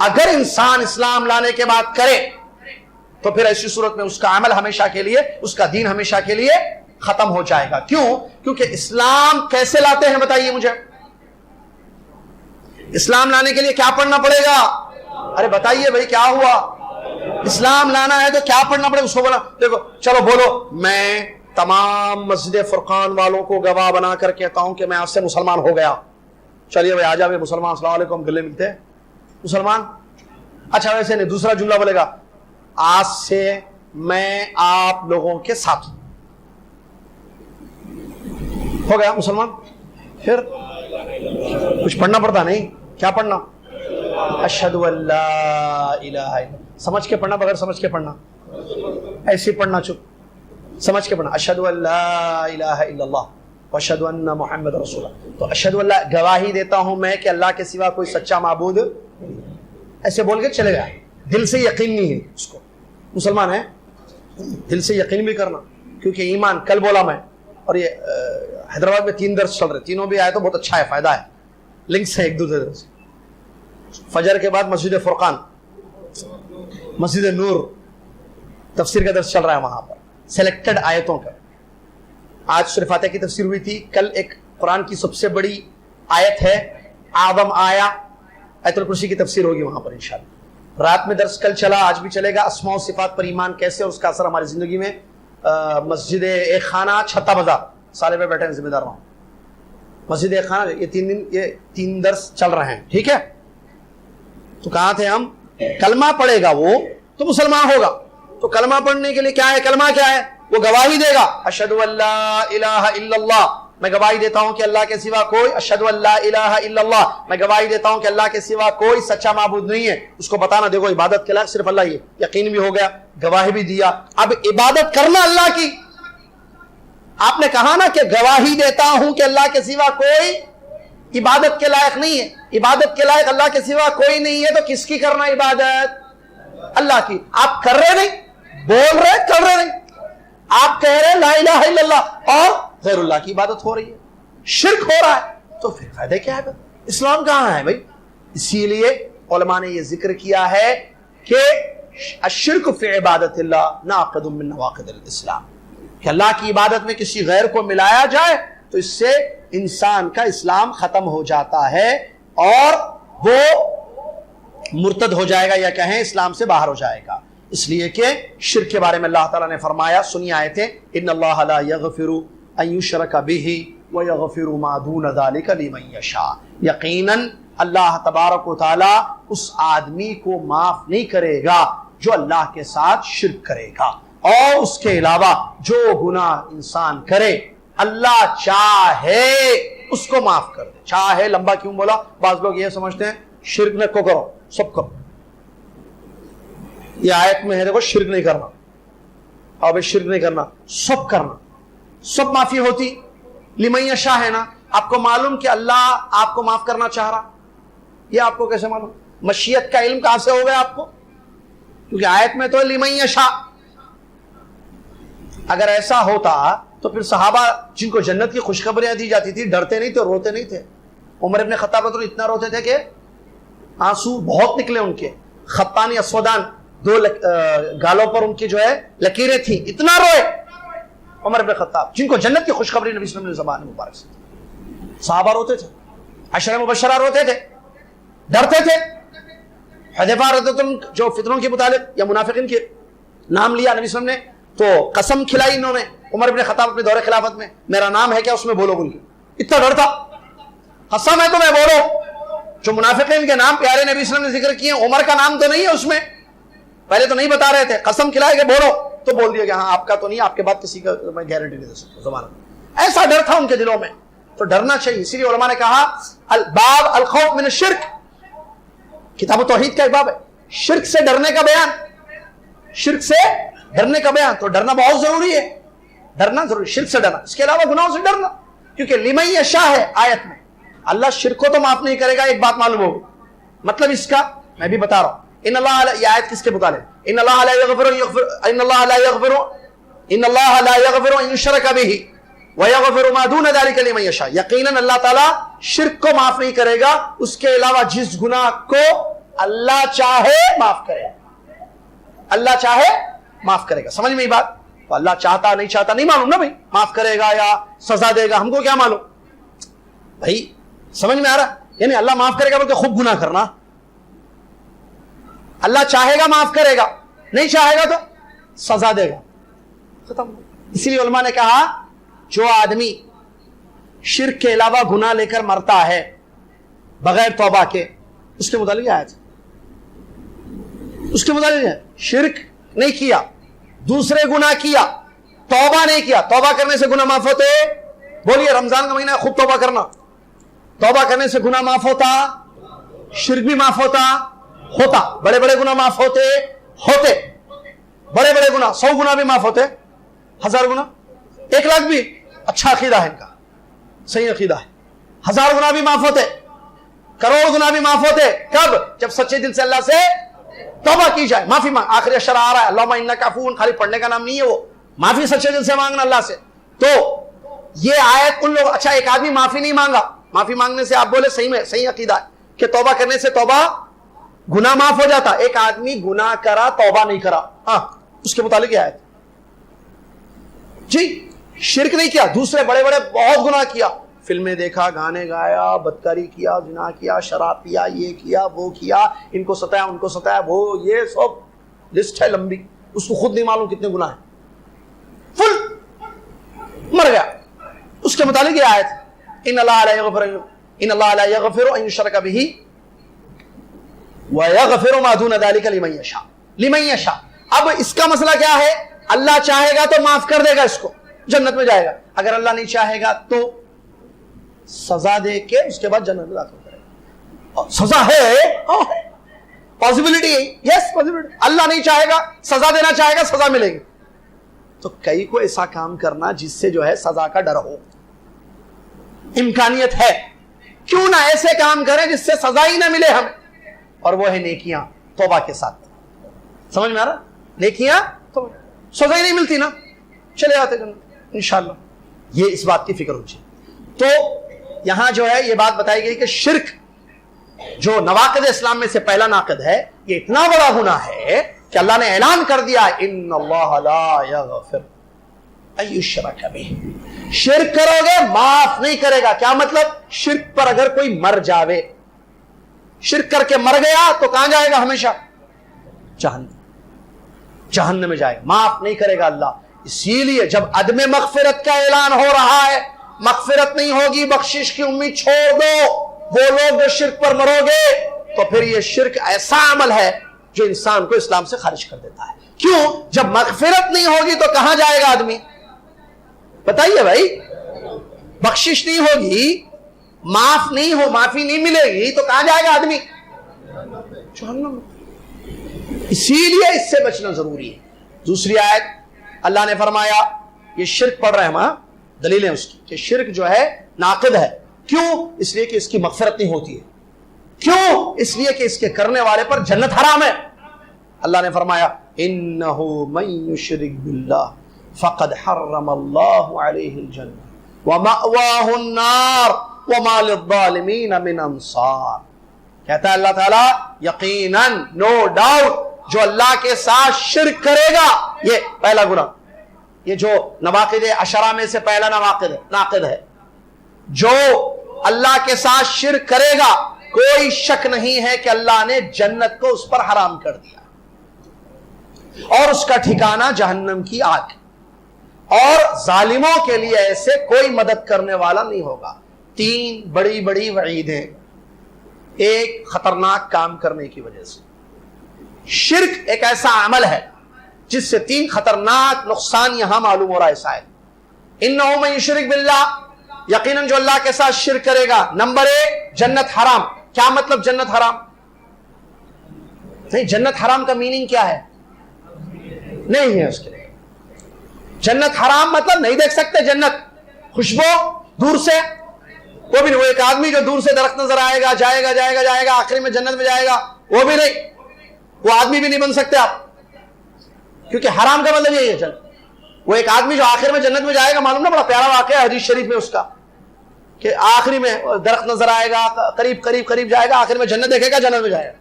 [SPEAKER 1] اگر انسان اسلام لانے کے بعد کرے تو پھر ایسی صورت میں اس کا عمل ہمیشہ کے لیے، اس کا دین ہمیشہ کے لیے ختم ہو جائے گا۔ کیوں؟ کیونکہ اسلام کیسے لاتے ہیں بتائیے مجھے؟ اسلام لانے کے لیے کیا پڑھنا پڑے گا؟ ارے بتائیے بھائی کیا ہوا؟ اسلام لانا ہے تو کیا پڑھنا پڑے گا؟ اس کو بولا دیکھو چلو بولو، میں تمام مسجد فرقان والوں کو گواہ بنا کر کہتا ہوں کہ میں آپ سے مسلمان ہو گیا۔ چلیے بھائی آ جاؤ مسلمان، السلام علیکم، گلے ملتے ہیں مسلمان۔ اچھا ویسے نہیں، دوسرا جملہ بولے گا آج سے میں آپ لوگوں کے ساتھ ہو گیا مسلمان۔ پھر کچھ پڑھنا پڑتا نہیں؟ کیا پڑھنا؟ اشہد ان لا الہ الا اللہ۔ سمجھ کے پڑھنا، بغیر سمجھ کے پڑھنا، ایسے پڑھنا، چپ سمجھ کے پڑھنا، اشہد ان لا الہ الا اللہ واشہد ان محمد رسول اللہ۔ تو اشہد اللہ گواہی دیتا ہوں میں کہ اللہ کے سوا کوئی سچا معبود، ایسے بول کے چلے گا، دل سے یقین نہیں ہے اس کو، مسلمان ہے، دل سے یقین بھی کرنا، کیونکہ ایمان کل بولا میں، اور یہ حیدرآباد میں 3 درس چل رہے، تینوں بھی آئے تو بہت اچھا ہے، فائدہ ہے، لنکس ہے ایک دوسرے سے۔ فجر کے بعد مسجد فرقان، مسجد نور، تفسیر کا درس چل رہا ہے وہاں پر، سلیکٹڈ آیتوں کا۔ آج سورہ فاتحہ کی تفسیر ہوئی تھی، کل ایک قرآن کی سب سے بڑی آیت ہے، اعظم آیا، آیت الکرسی کی تفسیر ہوگی وہاں پر انشاءاللہ۔ رات میں درس کل چلا، آج بھی چلے گا، اسماء و صفات پر ایمان کیسے اور اس کا اثر ہماری زندگی میں مسجد ایک خانہ چھتا بازار، سالے پہ بیٹھے ہیں ذمہ دار وہاں، مسجد ایک خانہ، یہ تین درس چل رہے ہیں، ٹھیک ہے؟ تو کہاں تھے ہم؟ کلمہ پڑھے گا وہ تو مسلمان ہوگا، تو کلمہ پڑھنے کے لیے کیا ہے؟ کلمہ کیا ہے؟ وہ گواہی دے گا، اشہد ان لا الہ الا اللہ، میں گواہی دیتا ہوں کہ اللہ کے سوا کوئی، اشہد ان لا الہ الا اللہ، میں گواہی دیتا ہوں کہ اللہ کے سوا کوئی سچا معبود نہیں ہے۔ اس کو بتانا دیکھو عبادت کے لائق صرف اللہ ہی ہے، یقین بھی ہو گیا، گواہی بھی دیا، اب عبادت کرنا اللہ کی۔ آپ نے کہا نا کہ گواہی دیتا ہوں کہ اللہ کے سوا کوئی عبادت کے لائق نہیں ہے، عبادت کے لائق اللہ کے سوا کوئی نہیں ہے، تو کس کی کرنا عبادت؟ اللہ کی۔ آپ کر رہے نہیں، بول رہے، کر رہے نہیں، آپ کہہ رہے لا الہ الا اللہ اور غیر اللہ کی عبادت ہو رہی ہے، شرک ہو رہا ہے، تو پھر فائدہ کیا ہے؟ اسلام کہاں ہے بھائی؟ اسی لیے علماء نے یہ ذکر کیا ہے کہ الشرک فی عبادت اللہ ناقض من نواقض الاسلام، کہ اللہ کی عبادت میں کسی غیر کو ملایا جائے تو اس سے انسان کا اسلام ختم ہو جاتا ہے اور وہ مرتد ہو جائے گا، یا کہیں اسلام سے باہر ہو جائے گا۔ اس لیے کہ شرک کے بارے میں اللہ تعالیٰ نے فرمایا، سنی آیتیں، ان اللہ لا یغفر ان یشرک بہ ویغفر ما دون ذلک لمن یشاء، یقیناً اللہ تبارک و تعالیٰ اس آدمی کو معاف نہیں کرے گا جو اللہ کے ساتھ شرک کرے گا، اور اس کے علاوہ جو گناہ انسان کرے اللہ چاہے اس کو معاف کر دے۔ چاہے لمبا کیوں بولا؟ بعض لوگ یہ سمجھتے ہیں شرک نہ کو کرو، سب کرو، یہ آیت میں ہے دیکھو شرک نہیں کرنا، اب شرک نہیں کرنا، سب کرنا، سب معافی ہوتی، لمن یشاء ہے نا۔ آپ کو معلوم کہ اللہ آپ کو معاف کرنا چاہ رہا، یہ آپ کو کیسے معلوم؟ مشیت کا علم کہاں سے ہو گیا آپ کو؟ کیونکہ آیت میں تو لمن یشاء۔ اگر ایسا ہوتا تو پھر صحابہ جن کو جنت کی خوشخبریاں دی جاتی تھی ڈرتے نہیں تھے، روتے نہیں تھے؟ عمر ابن خطاب رضی اللہ عنہ اتنا روتے تھے کہ آنسو بہت نکلے ان کے، خطانی اسودان، دو گالوں پر ان کی جو ہے لکیریں تھیں، اتنا روئے عمر ابن خطاب، جن کو جنت کی خوشخبری نبی صلی اللہ علیہ وسلم نے زبان مبارک سے۔ صحابہ روتے تھے، عشرہ مبشرہ روتے تھے، ڈرتے تھے۔ حذیفہ رضی اللہ عنہ جو فتنوں کے متعلق یا منافقین کے نام لیا نبی صلی اللہ علیہ وسلم نے، تو قسم کھلائی انہوں نے، عمر ابن خطاب اپنے دور خلافت میں، میرا نام ہے کیا اس میں بولو بول کے، اتنا ڈر تھا، قسم ہے تو میں بولو۔ جو منافقین کے نام پیارے نبی صلی اللہ علیہ وسلم نے ذکر کیے، عمر کا نام تو نہیں ہے اس میں، پہلے تو نہیں بتا رہے تھے، قسم کھلائے کہ بولو تو بول دیا کہ ہاں آپ کا تو نہیں، آپ کے بعد کسی کا میں گارنٹی نہیں دے سکتا زمانہ۔ ایسا ڈر تھا ان کے دلوں میں، تو ڈرنا چاہیے۔ اسی لیے علماء نے کہا الباب الخوف من الشرک، کتاب التوحید کا ایک باب ہے، شرک سے ڈرنے کا بیان، شرک سے ڈرنے کا بیان، تو ڈرنا بہت ضروری ہے، ڈرنا ضروری، شرک سے ڈرنا، اس کے علاوہ گناہوں سے ڈرنا، کیونکہ لمن یشاء ہے آیت میں، اللہ شرک کو تو معاف نہیں کرے گا۔ ایک بات معلوم ہوگی، مطلب اس کا میں بھی بتا رہا ہوں، ان اللہ، یہ آیت کس کے متعلق؟ ان اللہ لا یغفر ان یشرک بہ ویغفر ما دون ذلک لمن یشاء، یقیناً اللہ تعالیٰ شرک کو معاف نہیں کرے گا، اس کے علاوہ جس گناہ کو اللہ چاہے معاف کرے گا، اللہ چاہے معاف کرے گا۔ سمجھ میں یہ بات؟ تو اللہ چاہتا نہیں چاہتا نہیں معلوم نا بھائی، معاف کرے گا یا سزا دے گا، ہم کو کیا معلوم بھائی؟ سمجھ میں آ رہا؟ یعنی اللہ معاف کرے گا بلکہ خوب گناہ کرنا، اللہ چاہے گا معاف کرے گا، نہیں چاہے گا تو سزا دے گا، ختم۔ اسی لیے علماء نے کہا جو آدمی شرک کے علاوہ گناہ لے کر مرتا ہے بغیر توبہ کے، اس کے متعلق آیا تھا، اس کے متعلق ہے شرک نہیں کیا، دوسرے گناہ کیا، توبہ نہیں کیا، توبہ کرنے سے گناہ معاف ہوتے؟ بولیے، رمضان کا مہینہ ہے، خوب توبہ کرنا، توبہ کرنے سے گناہ معاف ہوتا، شرک بھی معاف ہوتا، بڑے بڑے گناہ معاف ہوتے، بڑے بڑے گناہ 100 گناہ بھی معاف ہوتے، 1000 گناہ، 1 لاکھ بھی، اچھا عقیدہ ہے ان کا، صحیح عقیدہ ہے، 1000 گناہ بھی معاف ہوتے، کروڑ گناہ بھی معاف ہوتے، کب؟ جب سچے دل سے اللہ سے توبہ کی جائے، معافی مانگ۔ آخری اشارہ آ رہا ہے، اللہم انک عفو، خالی پڑھنے کا نام نہیں ہے وہ، معافی سچے دل سے مانگنا اللہ سے۔ تو یہ آیت ان لوگ، اچھا ایک آدمی معافی نہیں مانگا، معافی مانگنے سے آپ بولے صحیح میں صحیح عقیدہ ہے کہ توبہ کرنے سے توبہ گناہ معاف ہو جاتا، ایک آدمی گناہ کرا توبہ نہیں کرا، ہاں اس کے متعلق یہ آیت جی، شرک نہیں کیا، دوسرے بڑے بڑے بہت گناہ کیا، فلمیں دیکھا، گانے گایا، بدکاری کیا، زنا کیا، شراب پیا، یہ کیا وہ کیا، ان کو ستایا ان کو ستایا، وہ یہ سب لسٹ ہے لمبی، اس کو خود نہیں معلوم کتنے گناہ ہیں، فل مر گیا. اس کے متعلق یہ آیت ان اللہ لا یغفر ان یشرک بہ ویغفر ما دون ذلک لمن یشاء. اب اس کا مسئلہ کیا ہے؟ اللہ چاہے گا تو معاف کر دے گا، اس کو جنت میں جائے گا. اگر اللہ نہیں چاہے گا تو سزا دے کے اس کے بعد جنت میں داخل کرے گا. سزا ہے، پاسبلٹی ہے، یس پاسبلٹی. اللہ نہیں چاہے گا، سزا دینا چاہے گا، سزا ملے گی. تو کئی کو ایسا کام کرنا جس سے جو ہے سزا کا ڈر ہو، امکانیت ہے. کیوں نہ ایسے کام کریں جس سے سزا ہی نہ ملے ہمیں، اور وہ ہے نیکیاں توبہ کے ساتھ. سمجھ میں آ رہا؟ نیکیاں تو سزا ہی نہیں ملتی نا، چلے آتے جنت انشاءاللہ. یہ اس بات کی فکر ہوچی. تو یہاں جو ہے یہ بات بتائی گئی کہ شرک جو نواقض اسلام میں سے پہلا ناقض ہے، یہ اتنا بڑا گناہ ہے کہ اللہ نے اعلان کر دیا ان اللہ لا یغفر ان یشرک بہ. شرک کرو گے معاف نہیں کرے گا. کیا مطلب؟ شرک پر اگر کوئی مر جاوے، شرک کر کے مر گیا تو کہاں جائے گا؟ ہمیشہ جہنم میں جائے گا، معاف نہیں کرے گا اللہ. اسی لیے جب عدم مغفرت کا اعلان ہو رہا ہے، مغفرت نہیں ہوگی، بخشش کی امید چھوڑ دو، وہ لوگ جو شرک پر مرو گے، تو پھر یہ شرک ایسا عمل ہے جو انسان کو اسلام سے خارج کر دیتا ہے. کیوں؟ جب مغفرت نہیں ہوگی تو کہاں جائے گا آدمی؟ بتائیے بھائی. بخشش نہیں ہوگی، معافی نہیں ملے گی تو کہاں جائے گا آدمی؟ جہنم. اسی لیے اس سے بچنا ضروری ہے. دوسری آیت اللہ نے فرمایا، یہ شرک پڑھ رہے ہیں ہم، دلیلیں اس کی کہ شرک جو ہے ناقض ہے. کیوں؟ اس لیے کہ اس کی مغفرت نہیں ہوتی ہے. کیوں؟ اس لیے کہ اس کے کرنے والے پر جنت حرام ہے. اللہ نے فرمایا انہ من یشرک باللہ فقد حرم اللہ علیہ الجنہ ومأواہ النار وما للظالمین من انصار. کہتا ہے اللہ تعالیٰ یقیناً، نو ڈاؤٹ، جو اللہ کے ساتھ شرک کرے گا، یہ پہلا گناہ، یہ جو نواقض عشرہ میں سے پہلا ناقض ہے، جو اللہ کے ساتھ شرک کرے گا، کوئی شک نہیں ہے کہ اللہ نے جنت کو اس پر حرام کر دیا اور اس کا ٹھکانہ جہنم کی آگ. اور ظالموں کے لیے ایسے کوئی مدد کرنے والا نہیں ہوگا. 3 بڑی بڑی وعیدیں ایک خطرناک کام کرنے کی وجہ سے. شرک ایک ایسا عمل ہے جس سے 3 خطرناک نقصان یہاں معلوم ہو رہا ہے. شاید انہ من یشرک باللہ، یقیناً جو اللہ کے ساتھ شرک کرے گا. نمبر 1 جنت حرام. کیا مطلب جنت حرام؟ نہیں، جنت حرام کا میننگ کیا ہے؟ نہیں ہے اس کے لیے. جنت حرام مطلب نہیں دیکھ سکتے جنت، خوشبو دور سے، وہ بھی نہیں. وہ ایک آدمی جو دور سے درخت نظر آئے گا، جائے گا جائے گا جائے گا، آخری میں جنت میں جائے گا، وہ بھی نہیں. وہ آدمی بھی نہیں بن سکتے آپ، کیونکہ حرام کا مطلب یہی ہے جنت. وہ ایک آدمی جو آخر میں جنت میں جائے گا، معلوم نا بڑا پیارا واقعہ ہے حدیث شریف میں اس کا، کہ آخری میں درخت نظر آئے گا، قریب قریب قریب جائے گا، آخر میں جنت دیکھے گا، جنت میں جائے گا.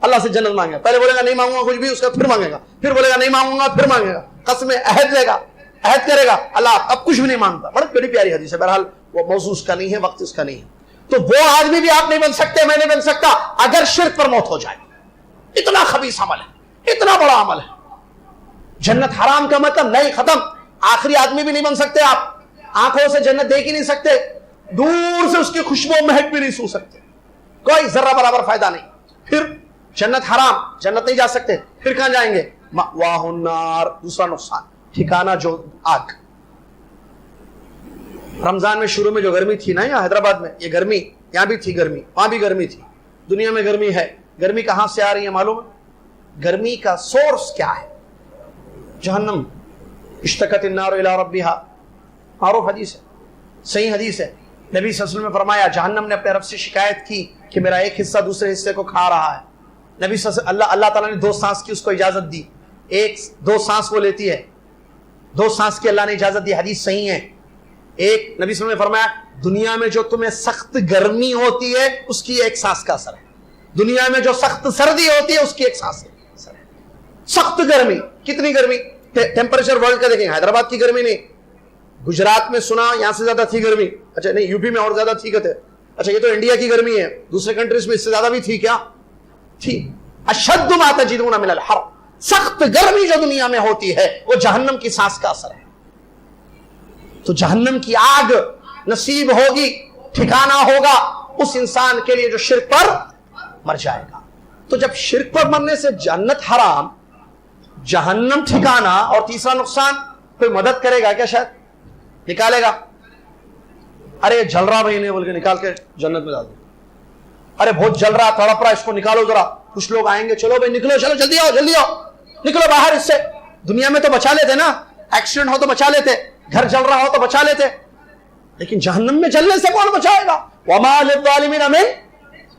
[SPEAKER 1] اللہ سے جنت مانگے گا. پہلے بولے گا نہیں مانگوں گا کچھ بھی، اس کا پھر مانگے گا، پھر بولے گا نہیں مانگوں گا، پھر مانگے گا، قسم عہد لے گا، عہد کرے گا اللہ اب کچھ بھی نہیں مانگتا. بڑی پیاری حدیث ہے. بہرحال وہ موضوع اس کا نہیں ہے، وقت اس کا نہیں ہے. تو وہ آدمی بھی آپ نہیں بن سکتے، میں نہیں بن سکتا اگر شرک پر موت ہو جائے. اتنا خبیث عمل ہے، اتنا بڑا عمل ہے. جنت حرام کا مطلب نہیں، ختم. آخری آدمی بھی نہیں بن سکتے آپ، آنکھوں سے جنت دیکھ ہی نہیں سکتے، دور سے اس کی خوشبو مہک بھی نہیں سو سکتے، کوئی ذرہ برابر فائدہ نہیں. پھر جنت حرام، جنت نہیں جا سکتے. پھر کہاں جائیں گے؟ مأواہ النار. دوسرا نقصان، ٹھکانہ جو آگ. رمضان میں شروع میں جو گرمی تھی نا یہاں حیدرآباد میں، یہ گرمی یہاں بھی تھی، گرمی وہاں بھی گرمی تھی، دنیا میں گرمی ہے. گرمی کہاں سے آ رہی ہے معلوم ہے؟ گرمی کا سورس کیا ہے؟ جہنم. اشتکت النار الی ربہا، معروف حدیث ہے، صحیح حدیث ہے. نبی صلی اللہ علیہ وسلم نے فرمایا جہنم نے اپنے رب سے شکایت کی کہ میرا ایک حصہ دوسرے حصے کو کھا رہا ہے. نبی صلی اللہ تعالیٰ نے 2 سانس کی اس کو اجازت دی، 2 سانس وہ لیتی ہے، 2 سانس کی اللہ نے اجازت دی. حدیث صحیح ہے. ایک نبی صلی اللہ علیہ وسلم نے فرمایا دنیا میں جو تمہیں سخت گرمی ہوتی ہے اس کی 1 سانس کا اثر ہے، دنیا میں جو سخت سردی ہوتی ہے اس کی 1 سانس کا اثر ہے. سخت گرمی، کتنی گرمی؟ ٹیمپریچر ورلڈ کا دیکھیں، حیدرآباد کی گرمی نہیں، گجرات میں سنا یہاں سے زیادہ تھی گرمی. اچھا نہیں، یو پی میں اور زیادہ تھی کہتے. اچھا یہ تو انڈیا کی گرمی ہے، دوسرے کنٹریز میں اس سے زیادہ بھی تھی کیا؟ تھی. اشد ما تجدون من الحر، سخت گرمی جو دنیا میں ہوتی ہے وہ جہنم کی سانس کا اثر ہے. تو جہنم کی آگ نصیب ہوگی، ٹھکانہ ہوگا اس انسان کے لیے جو شرک پر مر جائے گا۔ تو جب شرک پر مرنے سے جنت حرام، جہنم ٹھکانہ، اور تیسرا نقصان، کوئی مدد کرے گا کیا؟ شاید نکالے گا، ارے یہ جل رہا بھائی نہیں بول کے نکال کے جنت میں ڈال دو، ارے بہت جل رہا تڑپ رہا اس کو نکالو ذرا، کچھ لوگ آئیں گے، چلو بھائی نکلو، چلو جلدی آؤ جلدی آؤ، نکلو باہر اس سے۔ دنیا میں تو بچا لیتے نا، ایکسیڈنٹ ہو تو بچا لیتے، گھر جل رہا ہو تو بچا لیتے، لیکن جہنم میں جلنے سے کون بچائے گا؟ وَمَا لِلظَّالِمِينَ مِنْ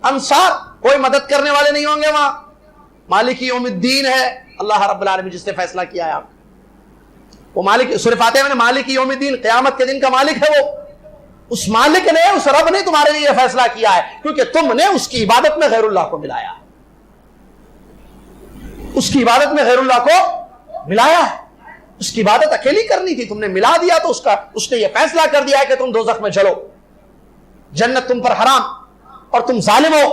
[SPEAKER 1] انصار، کوئی مدد کرنے والے نہیں ہوں گے وہاں۔ مالک یوم الدین ہے اللہ رب العالمین جس نے فیصلہ کیا ہے، آپ وہ مالک، سورہ فاتحہ میں مالک یوم الدین، قیامت کے دن کا مالک ہے وہ، اس مالک نے، اس رب نے تمہارے لیے یہ فیصلہ کیا ہے کیونکہ تم نے اس کی عبادت میں غیر اللہ کو ملایا، اس کی عبادت میں غیر اللہ کو ملایا ہے، اس کی عبادت اکیلی کرنی تھی، تم نے ملا دیا تو اس نے یہ فیصلہ کر دیا ہے کہ تم دوزخ میں چلو، جنت تم پر حرام، اور تم ظالم ہو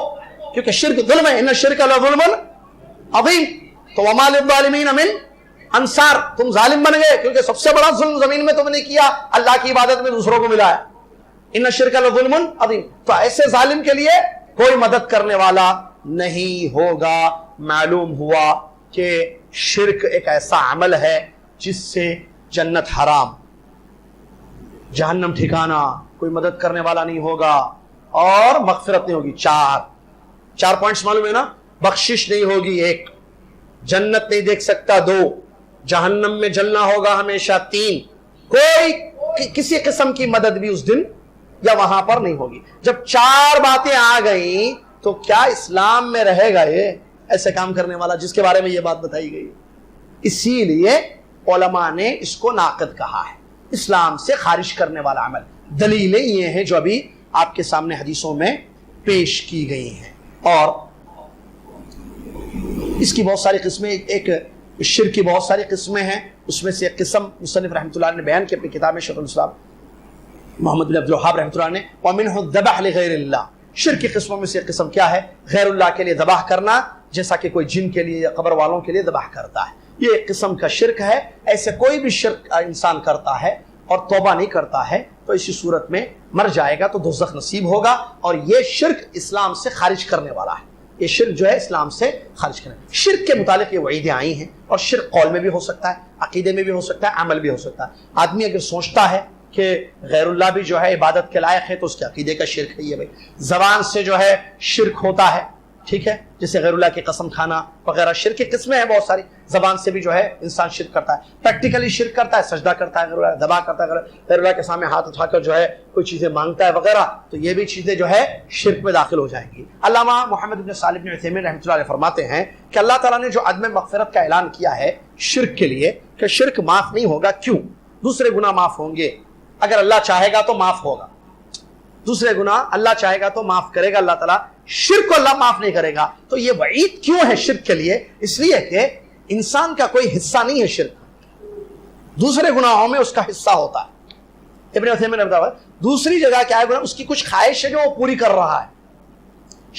[SPEAKER 1] کیونکہ شرک ظلم ہے، ان الشرک لظلم عظیم۔ تو وما للظالمین من انصار، تم ظالم بن گئے کیونکہ سب سے بڑا ظلم زمین میں تم نے کیا، اللہ کی عبادت میں دوسروں کو ملایا، ان الشرک لظلم عظیم۔ تو ایسے ظالم کے لیے کوئی مدد کرنے والا نہیں ہوگا۔ معلوم ہوا کہ شرک ایک ایسا عمل ہے جس سے جنت حرام، جہنم ٹھکانہ، کوئی مدد کرنے والا نہیں ہوگا، اور مغفرت نہیں ہوگی۔ چار پوائنٹس معلوم ہے نا؟ بخشش نہیں ہوگی، ایک، جنت نہیں دیکھ سکتا، دو، جہنم میں جلنا ہوگا ہمیشہ، تین، کوئی کسی قسم کی مدد بھی اس دن یا وہاں پر نہیں ہوگی۔ جب چار باتیں آ گئیں تو کیا اسلام میں رہے گا یہ ایسے کام کرنے والا جس کے بارے میں یہ بات بتائی گئی؟ اسی لیے علماء نے اس کو ناقد کہا ہے، اسلام سے خارج کرنے والا عمل۔ دلیلیں یہ ہیں جو ابھی آپ کے سامنے حدیثوں میں پیش کی گئی ہیں، اور اس کی بہت ساری قسمیں، ایک شرک کی بہت ساری قسمیں ہیں، اس میں سے ایک قسم مصنف رحمۃ اللہ نے بیان کی اپنی کتاب میں، شیخ الاسلام محمد بن عبد الوہاب رحمۃ اللہ نے، وَمِنْهُ الذَّبْحُ لِغَيْرِ اللَّهِ، شرک کی قسموں میں سے ایک قسم کیا ہے؟ غیر اللہ کے لیے ذبح کرنا، جیسا کہ کوئی جن کے لیے یا قبر والوں کے لیے ذبح کرتا ہے، یہ ایک قسم کا شرک ہے۔ ایسے کوئی بھی شرک انسان کرتا ہے اور توبہ نہیں کرتا ہے تو اسی صورت میں مر جائے گا تو دوزخ نصیب ہوگا، اور یہ شرک اسلام سے خارج کرنے والا ہے، یہ شرک جو ہے اسلام سے خارج کرنے۔ شرک کے متعلق یہ وعیدیں آئی ہیں، اور شرک قول میں بھی ہو سکتا ہے، عقیدے میں بھی ہو سکتا ہے، عمل بھی ہو سکتا ہے۔ آدمی اگر سوچتا ہے کہ غیر اللہ بھی جو ہے عبادت کے لائق ہے تو اس کے عقیدے کا شرک ہے یہ بھائی۔ زبان سے جو ہے شرک ہوتا ہے، ٹھیک ہے، جیسے غیر اللہ کی قسم کھانا وغیرہ، شرک کی قسمیں ہیں بہت ساری، زبان سے بھی جو ہے انسان شرک کرتا ہے، پریکٹیکلی شرک کرتا ہے، سجدہ کرتا ہے غیر اللہ، ذبح کرتا ہے غیر اللہ کے سامنے، ہاتھ اٹھا کر جو ہے کوئی چیزیں مانگتا ہے وغیرہ، تو یہ بھی چیزیں جو ہے شرک میں داخل ہو جائیں گی۔ علامہ محمد بن صالح بن عثیمین رحمۃ اللہ علیہ فرماتے ہیں کہ اللہ تعالیٰ نے جو عدم مغفرت کا اعلان کیا ہے شرک کے لیے، کہ شرک معاف نہیں ہوگا، کیوں؟ دوسرے گناہ معاف ہوں گے، اگر اللہ چاہے گا تو معاف ہوگا، دوسرے گناہ اللہ چاہے گا تو معاف کرے گا اللہ تعالیٰ، شرک کو اللہ معاف نہیں کرے گا۔ تو یہ وعید کیوں ہے شرک کے لیے؟ اس لیے کہ انسان کا کوئی حصہ نہیں ہے شرک، دوسرے گناہوں میں اس کا حصہ ہوتا ہے۔ ابن عثیمین نے بتایا دوسری جگہ کیا ہے گناہ، اس کی کچھ خواہش ہے جو وہ پوری کر رہا ہے،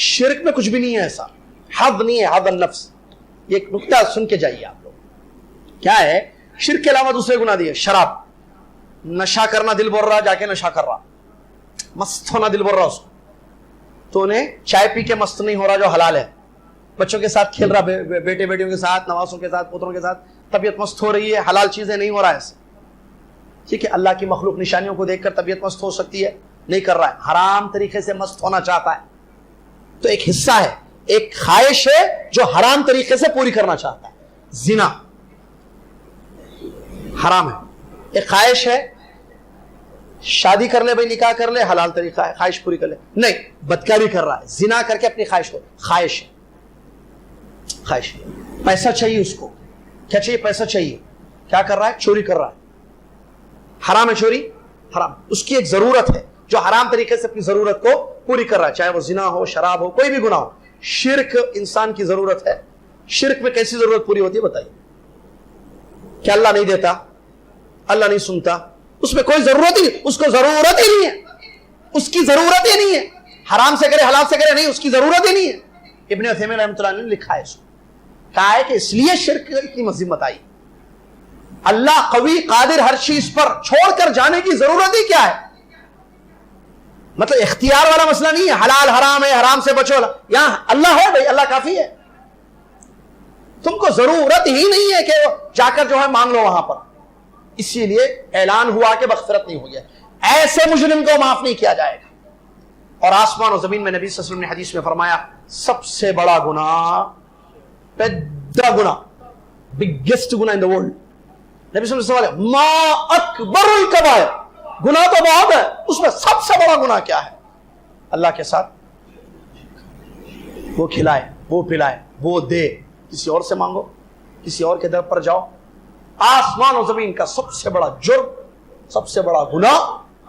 [SPEAKER 1] شرک میں کچھ بھی نہیں ہے ایسا، حد نہیں ہے، حد النفس۔ یہ ایک نکتہ سن کے جائیے آپ لوگ، کیا ہے شرک کے علاوہ دوسرے گناہ دیے، شراب، نشہ کرنا، دل بول رہا جا کے نشہ کر رہا، مست ہونا دل بول رہا اس کو، تو انہیں چائے پی کے مست نہیں ہو رہا جو حلال ہے، بچوں کے ساتھ کھیل رہا، بیٹے بیٹیوں کے ساتھ، نواسوں کے ساتھ، پوتروں کے ساتھ، طبیعت مست ہو رہی ہے، حلال چیزیں نہیں ہو رہا ہے ایسے، ٹھیک ہے، اللہ کی مخلوق نشانیوں کو دیکھ کر طبیعت مست ہو سکتی ہے، نہیں کر رہا ہے، حرام طریقے سے مست ہونا چاہتا ہے، تو ایک حصہ ہے، ایک خواہش ہے جو حرام طریقے سے پوری کرنا چاہتا ہے، زنا حرام ہے، ایک خواہش ہے شادی کر لے بھائی، نکاح کر لے، حلال طریقہ ہے، خواہش پوری کر لے، نہیں بدکاری کر رہا ہے، زنا کر کے اپنی خواہش کو، خواہش خواہش، پیسہ چاہیے اس کو، کیا چاہیے؟ پیسہ چاہیے، کیا کر رہا ہے؟ چوری کر رہا ہے، حرام ہے چوری، حرام، اس کی ایک ضرورت ہے جو حرام طریقے سے اپنی ضرورت کو پوری کر رہا ہے، چاہے وہ زنا ہو، شراب ہو، کوئی بھی گناہ ہو۔ شرک انسان کی ضرورت ہے، شرک میں کیسی ضرورت پوری ہوتی ہے بتائیے؟ کہ اللہ نہیں دیتا، اللہ نہیں سنتا، اس میں کوئی ضرورت ہی نہیں، اس کو ضرورت ہی نہیں ہے، اس کی ضرورت ہی نہیں ہے، حرام سے کرے حلال سے کرے، نہیں، اس کی ضرورت ہی نہیں ہے۔ ابن عثیمین رحمۃ اللہ نے لکھا ہے اس کو، کہا ہے کہ اس لیے شرک کی اتنی مذمت آئی، اللہ قوی قادر ہر چیز پر، چھوڑ کر جانے کی ضرورت ہی کیا ہے؟ مطلب اختیار والا مسئلہ نہیں ہے، حلال حرام ہے، حرام سے بچو، یہاں اللہ ہے بھائی، اللہ کافی ہے، تم کو ضرورت ہی نہیں ہے کہ جا کر جو ہے مانگ لو وہاں پر۔ اسی لیے اعلان ہوا کہ مغفرت نہیں ہوئی ہے، ایسے مجرم کو معاف نہیں کیا جائے گا۔ اور آسمان اور زمین میں نبی صلی اللہ علیہ وسلم نے حدیث میں فرمایا سب سے بڑا گناہ، پیدا گناہ، بگیسٹ گناہ ان دی ورلڈ، نبی صلی اللہ علیہ وسلم ما اکبر الکبائر، گناہ تو بہت ہے، اس میں سب سے بڑا گناہ کیا ہے؟ اللہ کے ساتھ وہ کھلائے، وہ پلائے، وہ دے، کسی اور سے مانگو، کسی اور کے در پر جاؤ۔ آسمان و زمین کا سب سے بڑا جرم، سب سے بڑا گناہ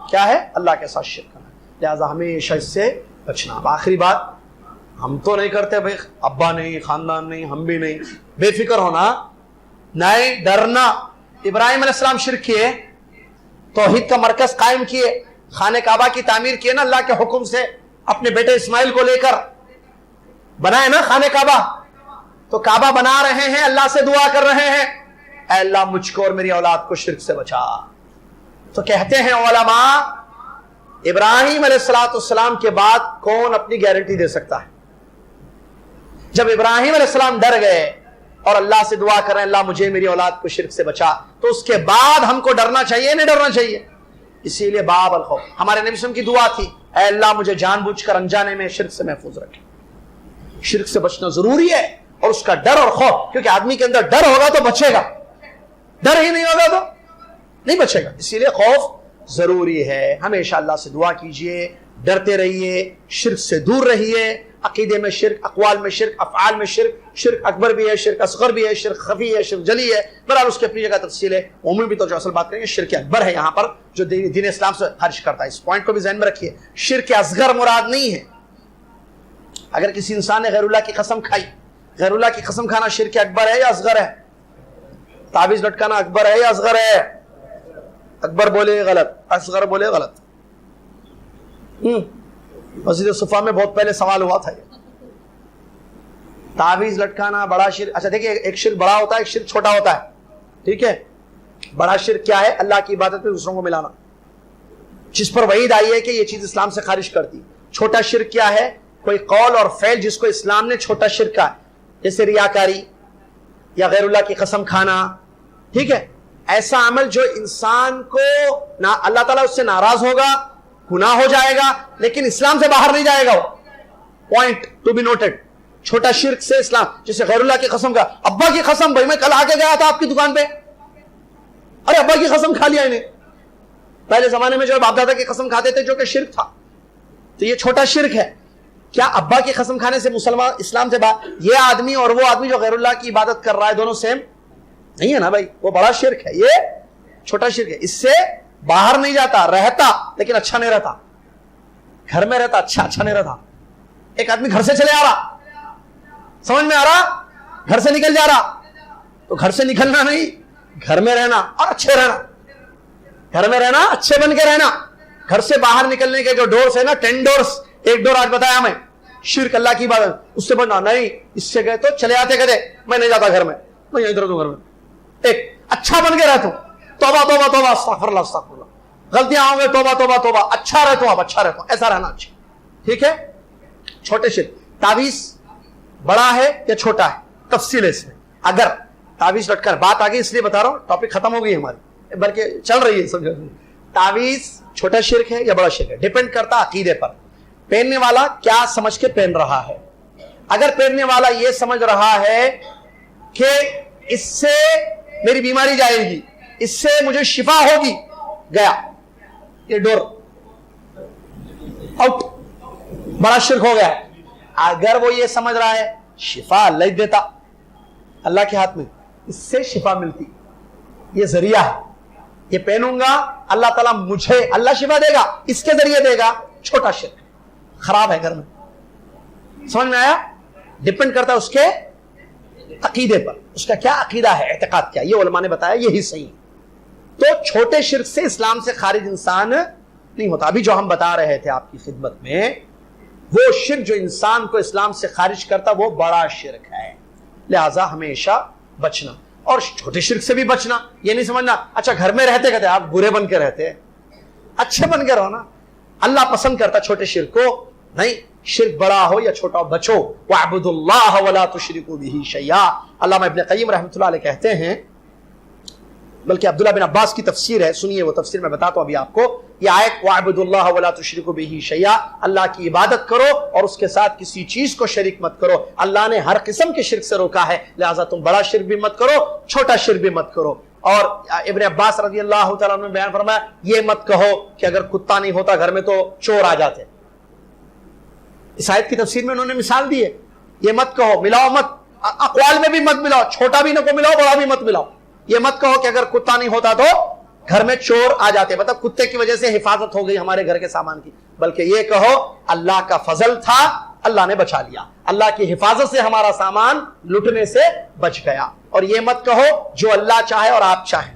[SPEAKER 1] کیا ہے؟ اللہ کے ساتھ شرک کرنا، لہذا ہمیشہ اس سے بچنا۔ اب آخری بات، ہم تو نہیں کرتے بھائی، ابا نہیں، خاندان نہیں، ہم بھی نہیں، بے فکر ہونا نہیں، ڈرنا۔ ابراہیم علیہ السلام شرک کیے، توحید کا مرکز قائم کیے، خانہ کعبہ کی تعمیر کیے نا اللہ کے حکم سے، اپنے بیٹے اسماعیل کو لے کر بنائے نا خانہ کعبہ، تو کعبہ بنا رہے ہیں، اللہ سے دعا کر رہے ہیں اے اللہ مجھ کو اور میری اولاد کو شرک سے بچا۔ تو کہتے ہیں علماء ابراہیم علیہ السلام کے بعد کون اپنی گارنٹی دے سکتا ہے؟ جب ابراہیم علیہ السلام ڈر گئے اور اللہ سے دعا کر رہے ہیں اللہ مجھے میری اولاد کو شرک سے بچا، تو اس کے بعد ہم کو ڈرنا چاہیے نہیں ڈرنا چاہیے؟ اسی لیے باب الخوف، ہمارے نبی صلی اللہ علیہ وسلم کی دعا تھی اے اللہ مجھے جان بوجھ کر انجانے میں شرک سے محفوظ رکھے۔ شرک سے بچنا ضروری ہے، اور اس کا ڈر اور خوف، کیونکہ آدمی کے اندر ڈر ہوگا تو بچے گا، ڈر ہی نہیں ہوگا تو نہیں بچے گا، اسی لیے خوف ضروری ہے۔ ہمیشہ اللہ سے دعا کیجئے، ڈرتے رہیے، شرک سے دور رہیے، عقیدے میں شرک، اقوال میں شرک، افعال میں شرک، شرک اکبر بھی ہے، شرک اصغر بھی ہے، شرک خفی ہے، شرک جلی ہے، بہرحال اس کی اپنی جگہ تفصیل ہے۔ عمومی بھی تو جو اصل بات کریں گے شرک اکبر ہے یہاں پر، جو دین اسلام سے خارج کرتا ہے، اس پوائنٹ کو بھی ذہن میں رکھیے۔ شرک اصغر مراد نہیں ہے۔ اگر کسی انسان نے غیر اللہ کی قسم کھائی، غیر اللہ کی قسم کھانا شرک اکبر ہے یا اصغر ہے؟ تعویذ لٹکانا اکبر ہے یا اصغر ہے؟ اکبر بولے غلط، اصغر بولے غلط۔ مسجد صفا میں بہت پہلے سوال ہوا تھا، تعویذ لٹکانا بڑا شرک؟ اچھا دیکھیے، ایک شرک بڑا ہوتا ہے، ایک شرک چھوٹا ہوتا ہے، ٹھیک ہے؟ بڑا شرک کیا ہے؟ اللہ کی عبادت میں دوسروں کو ملانا، جس پر وعید آئی ہے کہ یہ چیز اسلام سے خارج کرتی۔ چھوٹا شرک کیا ہے؟ کوئی قول اور فعل جس کو اسلام نے چھوٹا شرک کہا، جیسے ریاکاری یا غیر اللہ کی قسم کھانا، ٹھیک ہے؟ ایسا عمل جو انسان کو اللہ تعالیٰ اس سے ناراض ہوگا، گناہ ہو جائے گا، لیکن اسلام سے باہر نہیں جائے گا۔ وہ پوائنٹ ٹو بی نوٹڈ، چھوٹا شرک سے اسلام، جیسے غیر اللہ کی قسم کا، ابا کی قسم، بھائی میں کل آ کے گیا تھا آپ کی دکان پہ، ارے ابا کی قسم کھا لیا انہیں۔ پہلے زمانے میں جو باپ دادا کی قسم کھاتے تھے جو کہ شرک تھا، تو یہ چھوٹا شرک ہے۔ کیا ابا کی قسم کھانے سے مسلمان اسلام سے باہر؟ یہ آدمی اور وہ آدمی جو غیر اللہ کی عبادت کر رہا ہے دونوں سیم نہیں ہے نا بھائی، وہ بڑا شرک ہے، یہ چھوٹا شرک ہے۔ اس سے باہر نہیں جاتا، رہتا لیکن اچھا نہیں رہتا، گھر میں رہتا اچھا نہیں رہتا۔ ایک آدمی گھر سے چلے آ رہا، سمجھ میں آ رہا، گھر سے نکل جا رہا، تو گھر سے نکلنا نہیں، گھر میں رہنا اور اچھے رہنا، گھر میں رہنا اچھے بن کے رہنا۔ گھر سے باہر نکلنے کے جو ڈورز ہے نا، 10 ڈورز، ایک ڈور آج بتایا میں، شرک اللہ کی عبادت، اس سے بڑھنا نہیں۔ اس سے گئے تو چلے آتے کہتے میں نہیں جاتا گھر میں یہیں ادھر گھر میں، ایک اچھا بن کے رہتا ہوں، توبہ توبہ توبہ، استغفر اللہ استغفر اللہ، غلطیاں ہوں گے توبہ توبہ توبہ، اچھا رہتا ہوں، اب اچھا رہتا ہوں، ایسا رہنا اچھا، ٹھیک ہے؟ چھوٹے شرک۔ تعویذ بڑا ہے یا چھوٹا ہے؟ تفصیل ہے اس میں۔ اگر تعویذ لٹ کر، بات آگے اس لیے بتا رہا ہوں، ٹاپک ختم ہو گئی ہماری بلکہ چل رہی ہے، سمجھو۔ تعویذ چھوٹا شرک ہے یا بڑا شرک ہے؟ ڈیپینڈ کرتا عقیدے پر، پہننے والا کیا سمجھ کے پہن رہا ہے۔ اگر پہننے والا یہ سمجھ رہا ہے کہ اس سے میری بیماری جائے گی، اس سے مجھے شفا ہوگی، گیا یہ ڈور آؤٹ، بڑا شرک ہو گیا ہے۔ اگر وہ یہ سمجھ رہا ہے شفا اللہ ہی دیتا، اللہ کے ہاتھ میں، اس سے شفا ملتی، یہ ذریعہ ہے، یہ پہنوں گا اللہ تعالیٰ مجھے اللہ شفا دے گا، اس کے ذریعے دے گا، چھوٹا شرک، خراب ہے گھر میں۔ سمجھ میں آیا؟ ڈیپینڈ کرتا ہے اس کے عقیدے پر، اس کا کیا عقیدہ ہے، اعتقاد کیا، یہ علماء نے بتایا یہی صحیح ہے۔ تو چھوٹے شرک سے اسلام سے خارج انسان نہیں ہوتا۔ ابھی جو ہم بتا رہے تھے آپ کی خدمت میں، وہ شرک جو انسان کو اسلام سے خارج کرتا وہ بڑا شرک ہے، لہذا ہمیشہ بچنا۔ اور چھوٹے شرک سے بھی بچنا. یہ نہیں سمجھنا اچھا گھر میں رہتے کہتے آپ برے بن کے رہتے ہیں, اچھے بن کے رہو نا. اللہ پسند کرتا چھوٹے شرک کو نہیں, شرک بڑا ہو یا چھوٹا ہو بچو. وَاعْبُدُوا اللَّهَ وَلَا تُشْرِكُوا بِهِ شَيْئًا. علامہ ابن قیم رحمۃ اللہ علیہ کہتے ہیں, بلکہ عبداللہ بن عباس کی تفسیر ہے, سنیے وہ تفسیر میں بتاتا ہوں ابھی آپ کو. یہ آیت وَاعْبُدُوا اللَّهَ وَلَا تُشْرِكُوا بِهِ شَيْئًا, اللہ کی عبادت کرو اور اس کے ساتھ کسی چیز کو شریک مت کرو. اللہ نے ہر قسم کے شرک سے روکا ہے, لہٰذا تم بڑا شرک بھی مت کرو, چھوٹا شرک بھی مت کرو. اور ابن عباس رضی اللہ تعالیٰ عنہ نے بیان فرمایا یہ مت کہو کہ اگر کتا نہیں ہوتا گھر میں تو چور آ جاتے. اس آیت کی تفسیر میں انہوں نے مثال دی ہے, یہ مت کہو, ملاؤ مت, اقوال میں بھی مت ملاؤ, چھوٹا بھی نہ کو ملاؤ بڑا بھی مت ملاؤ. یہ مت کہو کہ اگر کتا نہیں ہوتا تو گھر میں چور آ جاتے, مطلب کتے کی وجہ سے حفاظت ہو گئی ہمارے گھر کے سامان کی, بلکہ یہ کہو اللہ کا فضل تھا, اللہ نے بچا لیا, اللہ کی حفاظت سے ہمارا سامان لٹنے سے بچ گیا. اور یہ مت کہو جو اللہ چاہے اور آپ چاہیں,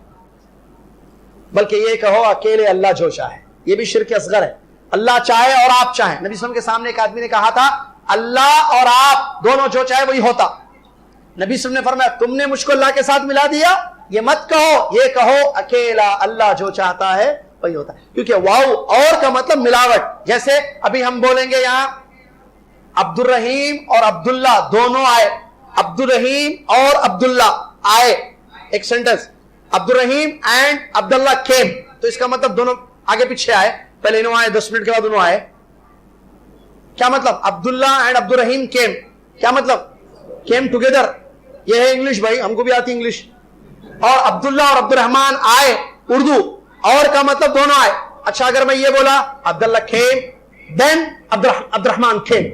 [SPEAKER 1] بلکہ یہ کہو اکیلے اللہ جو چاہے. یہ بھی شرک اصغر ہے, اللہ چاہے اور آپ چاہیں. نبی صلی اللہ علیہ وسلم کے سامنے ایک آدمی نے کہا تھا اللہ اور آپ دونوں جو چاہے وہی ہوتا. نبی صلی اللہ علیہ وسلم نے فرمایا تم نے مجھ کو اللہ کے ساتھ ملا دیا. یہ مت کہو, یہ کہو اکیلا اللہ جو چاہتا ہے وہی ہوتا ہے. کیونکہ واو اور کا مطلب ملاوٹ. جیسے ابھی ہم بولیں گے یہاں عبد الرحیم اور عبداللہ دونوں آئے, عبد الرحیم اور عبداللہ آئے, ایک سینٹنس, عبد الرحیم اینڈ عبداللہ کیم, تو اس کا مطلب دونوں آگے پیچھے آئے, پہلے انہوں آئے 10 منٹ کے بعد دونوں آئے. کیا مطلب عبداللہ اینڈ عبد الرحیم کیم, کیا مطلب کیم ٹوگیدر. یہ ہے انگلش بھائی, ہم کو بھی آتی انگلش. اور عبداللہ اور عبد الرحمان آئے اردو, اور کا مطلب دونوں آئے. اچھا اگر میں یہ بولا عبداللہ کیم دین عبد الرحمان کیم,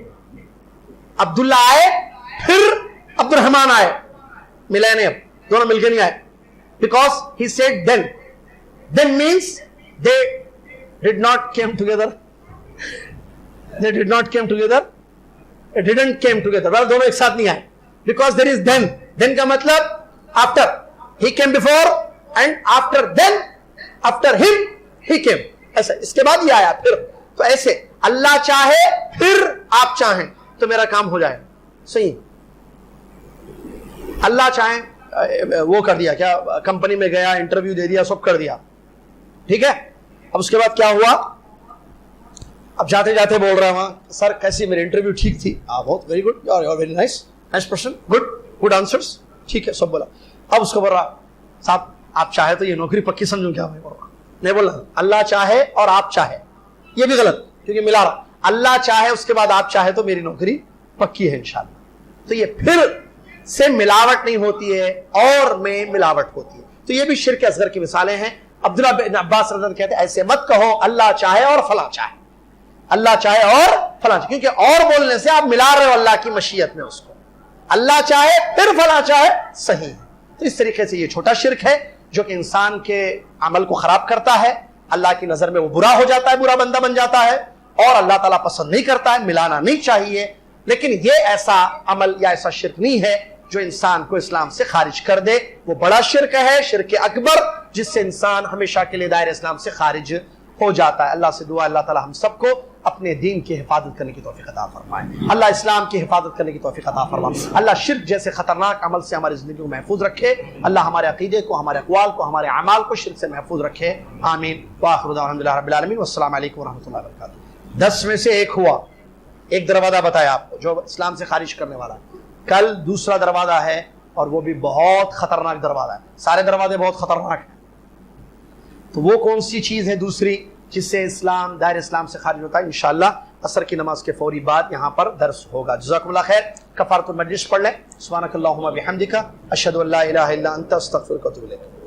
[SPEAKER 1] عبداللہ آئے پھر عبد الرحمان آئے, ملے نہیں, اب دونوں مل کے نہیں آئے. Because he said then means they did not came together. They did not came together. It didn't came together. well دونوں ایک ساتھ نہیں آئے. Because there is then کا مطلب after. He came before and after him he came. ایسا اس کے بعد یہ آیا پھر. تو ایسے اللہ چاہے پھر آپ چاہیں تو میرا کام ہو جائے. صحیح, اللہ چاہیں وہ کر دیا, کیا کمپنی میں گیا انٹرویو دے دیا سب کر دیا, ٹھیک ہے. اب اس کے بعد کیا ہوا, اب جاتے جاتے بول رہا ہوں سر کیسی میری انٹرویو ٹھیک تھی, بہت very good, you are very nice person, good answers, ٹھیک ہے سب بولا. اب اس کو بول رہا صاحب آپ چاہے تو یہ نوکری پکی سمجھوں, کیا نہیں بول رہا, اللہ چاہے اور آپ چاہے, یہ بھی غلط کیونکہ ملا رہا, اللہ چاہے اس کے بعد آپ چاہے تو میری نوکری پکی ہے انشاءاللہ. تو یہ پھر سے ملاوٹ نہیں ہوتی ہے اور میں ملاوٹ ہوتی ہے. تو یہ بھی شرک اصغر کی مثالیں ہیں. عبداللہ بن عباس رضی اللہ عنہ کہتے ہیں ایسے مت کہو اللہ چاہے اور فلاں چاہے, اللہ چاہے اور فلاں چاہے, کیونکہ اور بولنے سے آپ ملا رہے ہو اللہ کی مشیت میں اس کو. اللہ چاہے پھر فلاں چاہے صحیح ہے. تو اس طریقے سے یہ چھوٹا شرک ہے جو کہ انسان کے عمل کو خراب کرتا ہے, اللہ کی نظر میں وہ برا ہو جاتا ہے, برا بندہ بن جاتا ہے, اور اللہ تعالیٰ پسند نہیں کرتا ہے, ملانا نہیں چاہیے. لیکن یہ ایسا عمل یا ایسا شرک نہیں ہے جو انسان کو اسلام سے خارج کر دے. وہ بڑا شرک ہے, شرک اکبر, جس سے انسان ہمیشہ کے لیے دائرہ اسلام سے خارج ہو جاتا ہے. اللہ سے دعا اللہ تعالیٰ ہم سب کو اپنے دین کی حفاظت کرنے کی توفیق عطا فرمائے. اللہ اسلام کی حفاظت کرنے کی توفیق عطا فرمائے. اللہ شرک جیسے خطرناک عمل سے ہماری زندگی کو محفوظ رکھے. اللہ ہمارے عقیدے کو, ہمارے اقوال کو, ہمارے اعمال کو شرک سے محفوظ رکھے. آمین. وآخر دعوانا الحمدللہ رب العالمین والسلام علیکم ورحمۃ اللہ وبرکاتہ. 10 میں سے ایک ہوا, ایک دروازہ بتایا آپ کو جو اسلام سے خارج کرنے والا ہے. کل دوسرا دروازہ ہے اور وہ بھی بہت خطرناک دروازہ ہے. سارے دروازے بہت خطرناک ہیں, تو وہ کون سی چیز ہے دوسری جس سے اسلام دائر اسلام سے خارج ہوتا ہے؟ انشاءاللہ عصر کی نماز کے فوری بعد یہاں پر درس ہوگا. جزاکم اللہ خیر. کفارۃ المجلس پڑھ لیں. سبحانک اللہم و بحمدک اشہد ان لا الہ الا انت استغفرک و اتوب الیک.